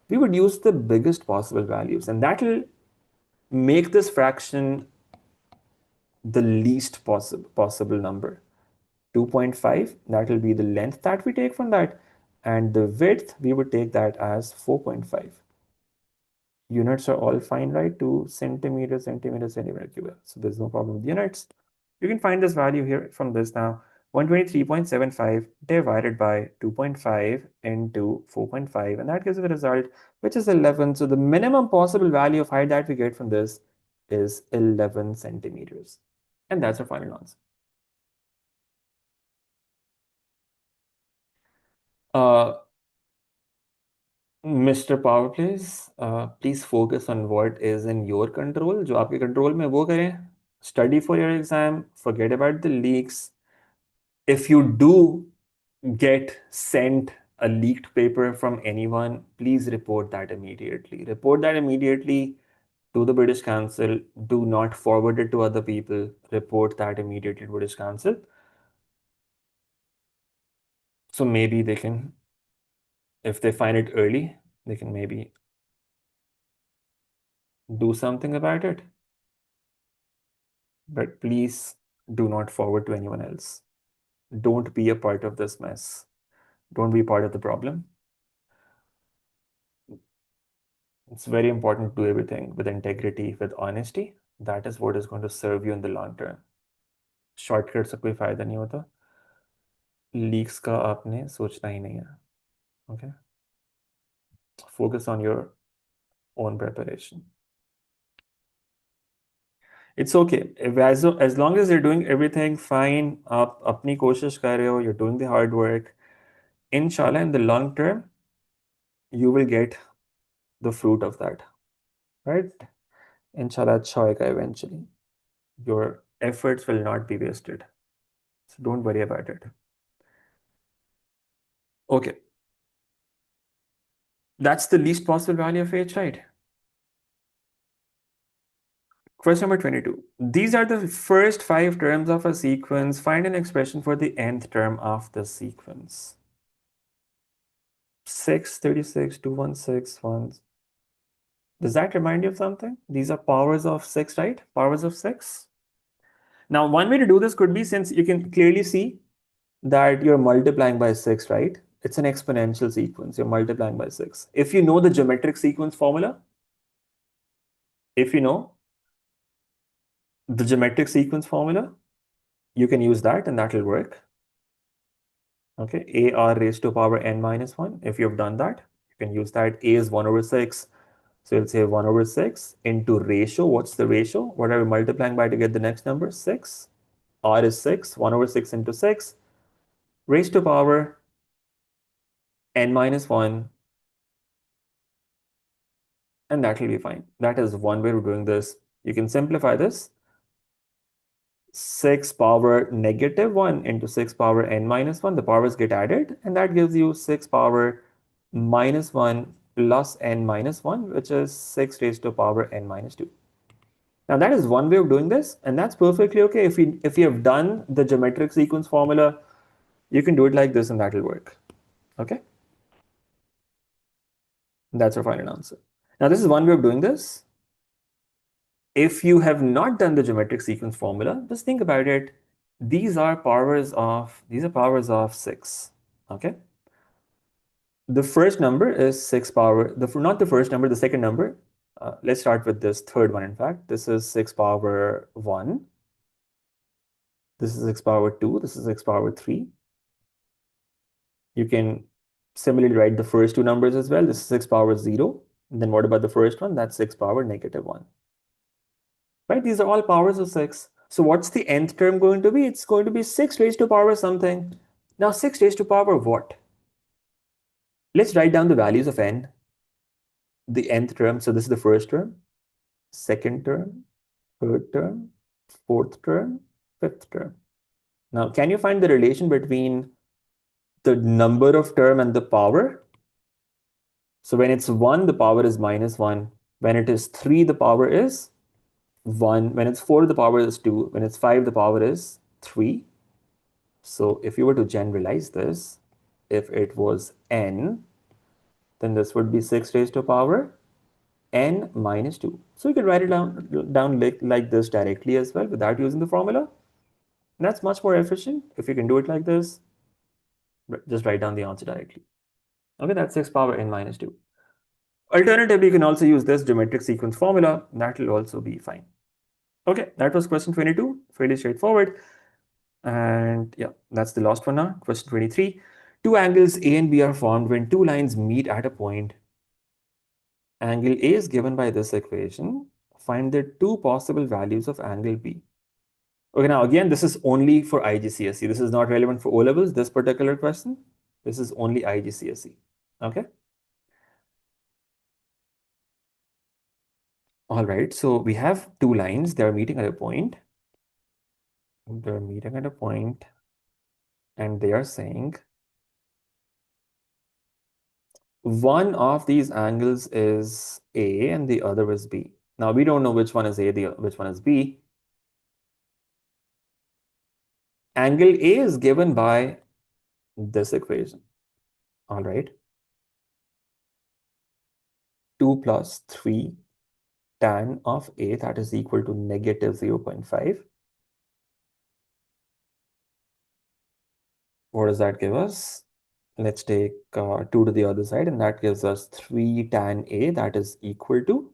we would use the biggest possible values. And that will make this fraction the least possible number. 2.5, that will be the length that we take from that. And the width, we would take that as 4.5. Units are all fine, right? To centimeters, centimeters, centimeter cube. So there's no problem with units. You can find this value here from this now. 123.75 divided by 2.5 into 4.5. And that gives the result, which is 11. So the minimum possible value of height that we get from this is 11 centimeters. And that's our final answer. Mr. Power please focus on what is in your control. जो आपके control में वो करें. Study for your exam. Forget about the leaks. If you do get sent a leaked paper from anyone, please report that immediately. Report that immediately to the British Council. Do not forward it to other people. Report that immediately to British Council. So maybe they can, if they find it early, they can maybe do something about it. But please do not forward to anyone else. Don't be a part of this mess. Don't be part of the problem. It's very important to do everything with integrity, with honesty. That is what is going to serve you in the long term. Shortcut से कोई फायदा नहीं होता. Leaks का आपने सोचना ही नहीं है. Okay? Focus on your own preparation. It's okay. As long as you're doing everything fine, आप अपनी कोशिश कर रहे हो, you're doing the hard work, inshallah, in the long term, you will get the fruit of that. Right? Inshallah, अच्छा होएगा eventually. Your efforts will not be wasted. So don't worry about it. Okay. That's the least possible value of h, right? Question number 22. These are the first 5 terms of a sequence. Find an expression for the nth term of the sequence. 6, 36, 216, 1. Does that remind you of something? These are powers of 6, right? Powers of 6. Now, one way to do this could be, since you can clearly see that you're multiplying by 6, right? It's an exponential sequence. You're multiplying by 6. If you know the geometric sequence formula, if you know the geometric sequence formula, you can use that and that will work. Okay, AR raised to power n minus 1. If you've done that, you can use that. A is 1 over 6. So you'll say 1 over 6 into ratio. What's the ratio? What are we multiplying by to get the next number? 6. R is 6. 1 over 6 into 6. Raised to power n minus 1. And that will be fine. That is one way of doing this. You can simplify this. 6 power negative 1 into 6 power n minus 1. The powers get added. And that gives you 6 power minus 1 plus n minus 1, which is 6 raised to power n minus 2. Now that is one way of doing this, and that's perfectly okay. If you have done the geometric sequence formula, you can do it like this and that will work. Okay? That's our final answer. Now this is one way of doing this. If you have not done the geometric sequence formula, just think about it. These are powers of 6. Okay? The first number is 6 power, not the first number, the second number. Let's start with this third one, in fact. This is 6 power 1. This is 6 power 2. This is 6 power 3. You can similarly write the first two numbers as well. This is 6 power 0. And then what about the first one? That's 6 power negative 1. Right? These are all powers of 6. So what's the nth term going to be? It's going to be 6 raised to power something. Now 6 raised to power what? Let's write down the values of n. The nth term. So this is the first term, second term, third term, fourth term, fifth term. Now, can you find the relation between the number of term and the power? So when it's 1, the power is minus 1. When it is 3, the power is 1. When it's 4, the power is 2. When it's 5, the power is 3. So if you were to generalize this, if it was n, then this would be 6 raised to power n minus 2. So you can write it down like this directly as well without using the formula. And that's much more efficient. If you can do it like this, just write down the answer directly. Okay, that's 6 power n minus 2. Alternatively, you can also use this geometric sequence formula. That will also be fine. Okay, that was question 22. Fairly straightforward. And yeah, that's the last one now. Question 23. Two angles A and B are formed when two lines meet at a point. Angle A is given by this equation. find the two possible values of angle B. Okay, now again, this is only for IGCSE. This is not relevant for O-levels, this particular question. This is only IGCSE. Okay. All right, so we have two lines. They're meeting at a point. They're meeting at a point, and they are saying one of these angles is A and the other is B. Now, we don't know which one is A, which one is B. Angle A is given by this equation. All right. 2 plus 3 tan of A, that is equal to negative 0.5. What does that give us? Let's take 2 to the other side, and that gives us 3 tan A, that is equal to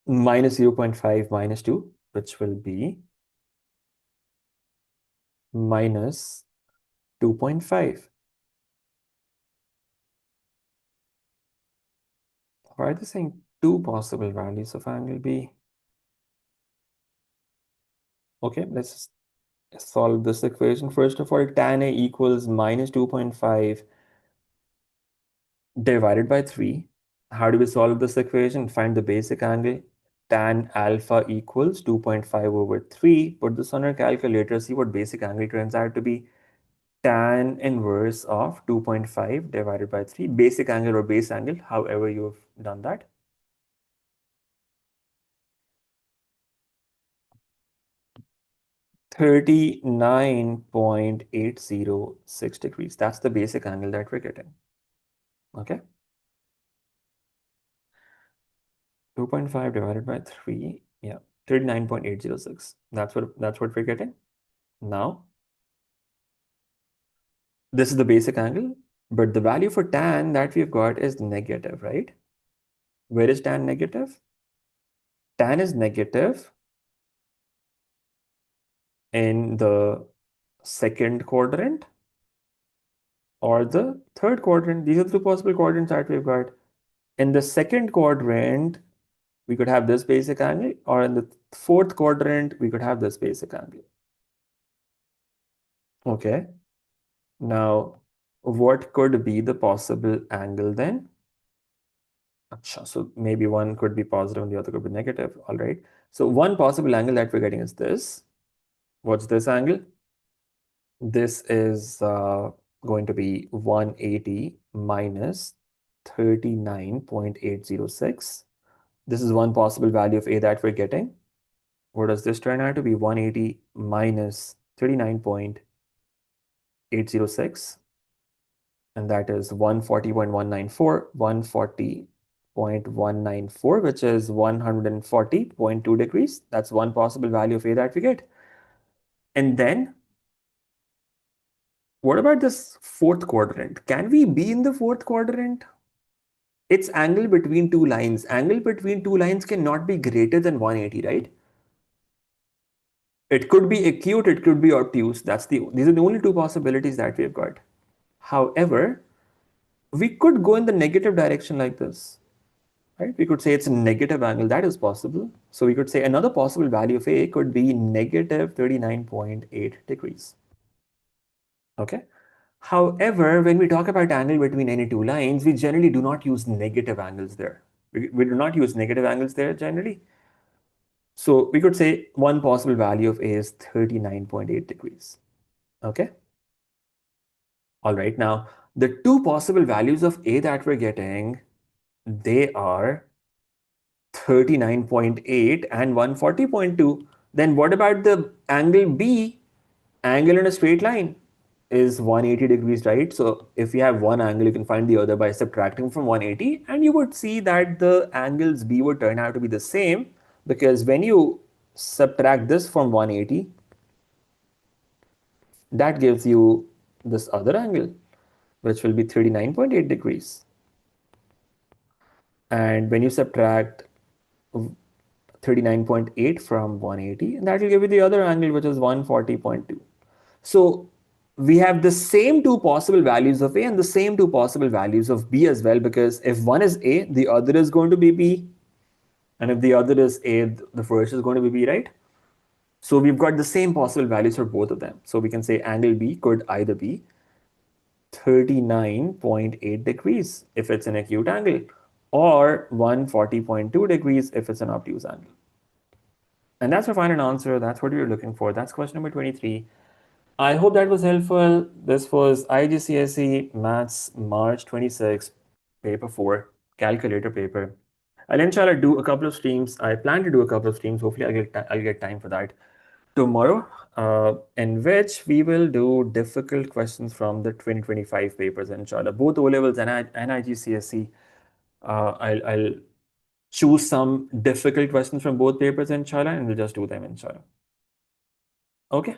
minus 0.5 minus 2, which will be minus 2.5. Why are they saying two possible values of angle B? Okay, let's solve this equation. First of all, tan A equals minus 2.5 divided by 3. How do we solve this equation? Find the basic angle. Tan alpha equals 2.5 over 3. Put this on our calculator, see what basic angle turns out to be. Tan inverse of 2.5 divided by 3. Basic angle or base angle, however you have done that. 39.806 degrees. That's the basic angle that we're getting. Okay. 2.5 divided by 3. Yeah. 39.806. That's what we're getting. Now, this is the basic angle, but the value for tan that we've got is negative, right? Where is tan negative? Tan is negative in the second quadrant or the third quadrant. These are the two possible quadrants that we've got. In the second quadrant, we could have this basic angle, or in the fourth quadrant, we could have this basic angle. Okay. Now, what could be the possible angle then? So maybe one could be positive and the other could be negative. All right. So one possible angle that we're getting is this. What's this angle? This is going to be 180 minus 39.806. This is one possible value of A that we're getting. What does this turn out to be? 180 minus 39.806. And that is 140.194, 140.194, which is 140.2 degrees. That's one possible value of A that we get. And then, what about this fourth quadrant? Can we be in the fourth quadrant? It's angle between two lines. Angle between two lines cannot be greater than 180, right? It could be acute, it could be obtuse. These are the only two possibilities that we've got. However, we could go in the negative direction like this, right? We could say it's a negative angle. That is possible. So we could say another possible value of A could be negative 39.8 degrees. Okay. However, when we talk about angle between any two lines, we generally do not use negative angles there. We do not use negative angles there generally. So we could say one possible value of A is 39.8 degrees. Okay. All right. Now, the two possible values of A that we're getting, they are 39.8 and 140.2. Then what about the angle B? Angle in a straight line is 180 degrees, right? So if you have one angle, you can find the other by subtracting from 180, and you would see that the angles B would turn out to be the same, because when you subtract this from 180, that gives you this other angle, which will be 39.8 degrees. And when you subtract 39.8 from 180, and that will give you the other angle, which is 140.2. So we have the same two possible values of A and the same two possible values of B as well, because if one is A, the other is going to be B. And if the other is A, the first is going to be B, right? So we've got the same possible values for both of them. So we can say angle B could either be 39.8 degrees if it's an acute angle, or 140.2 degrees if it's an obtuse angle. And that's our final answer. That's what we were looking for. That's question number 23. I hope that was helpful. This was IGCSE Maths March 26, paper 4, calculator paper. I'll inshallah do a couple of streams. I plan to do a couple of streams. Hopefully, I'll get time for that tomorrow, in which we will do difficult questions from the 2025 papers, inshallah. Both O levels and IGCSE. I'll choose some difficult questions from both papers, inshallah, and we'll just do them, inshallah. Okay.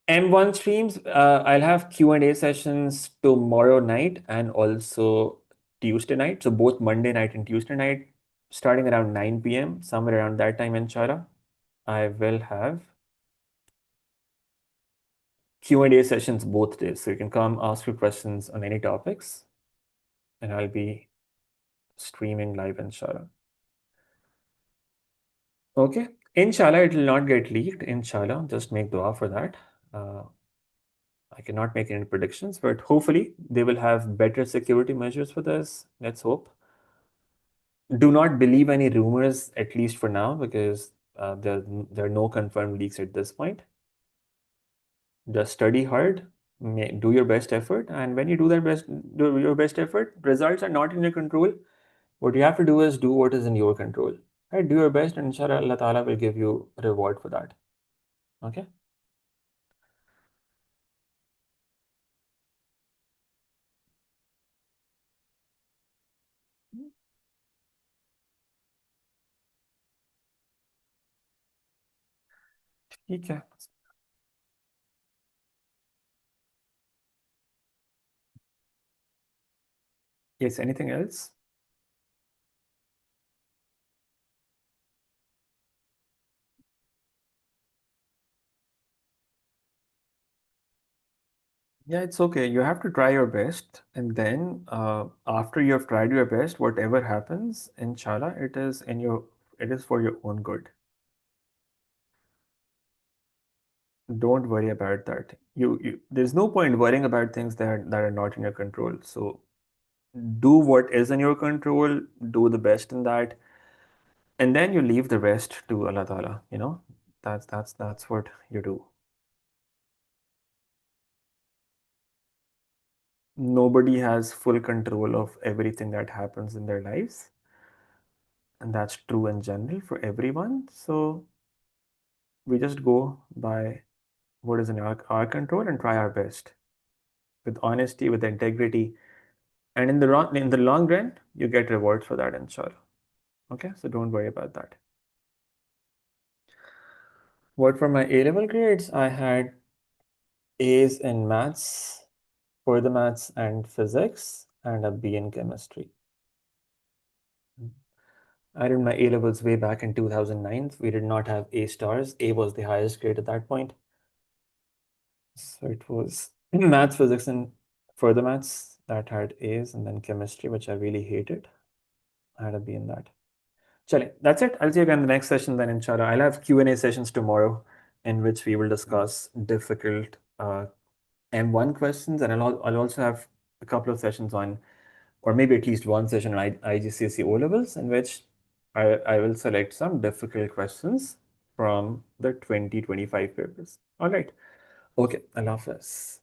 M1 streams, I'll have Q&A sessions tomorrow night and also Tuesday night. So both Monday night and Tuesday night, starting around 9 p.m., somewhere around that time, inshallah, I will have Q&A sessions both days. So you can come ask your questions on any topics, and I'll be streaming live, inshallah. Okay. Inshallah, it will not get leaked. Inshallah, just make dua for that. I cannot make any predictions, but hopefully they will have better security measures for this. Let's hope. Do not believe any rumors, at least for now, because there are no confirmed leaks at this point. Just study hard, do your best effort, and when you do your best effort, results are not in your control. What you have to do is do what is in your control. Right? Do your best, and inshallah, Allah Ta'ala will give you a reward for that. Okay? ठीक है. Yes, anything else? Yeah, it's okay. You have to try your best, and then after you have tried your best, whatever happens, inshallah, it is for your own good. Don't worry about that. There's no point worrying about things that are not in your control. So do what is in your control, do the best in that, and then you leave the rest to Allah Ta'ala. That's what you do. Nobody has full control of everything that happens in their lives, and that's true in general for everyone. So we just go by what is in our control and try our best with honesty, with integrity, and in the long run, you get rewards for that, inshallah. Okay, so don't worry about that. What for my A-level grades? I had A's in maths, for the maths and physics, and a B in chemistry. I did my A-levels way back in 2009. We did not have A stars. A was the highest grade at that point. So it was maths, physics, and further maths that had A's, and then chemistry, which I really hated. I had a B in that. Chale, that's it. I'll see you again in the next session then, inshallah. I'll have Q&A sessions tomorrow in which we will discuss difficult M1 questions, and I'll also have a couple of sessions on, or maybe at least one session on IGCSE O levels, in which I will select some difficult questions from the 2025 papers. All right. Okay. Allah Hafiz.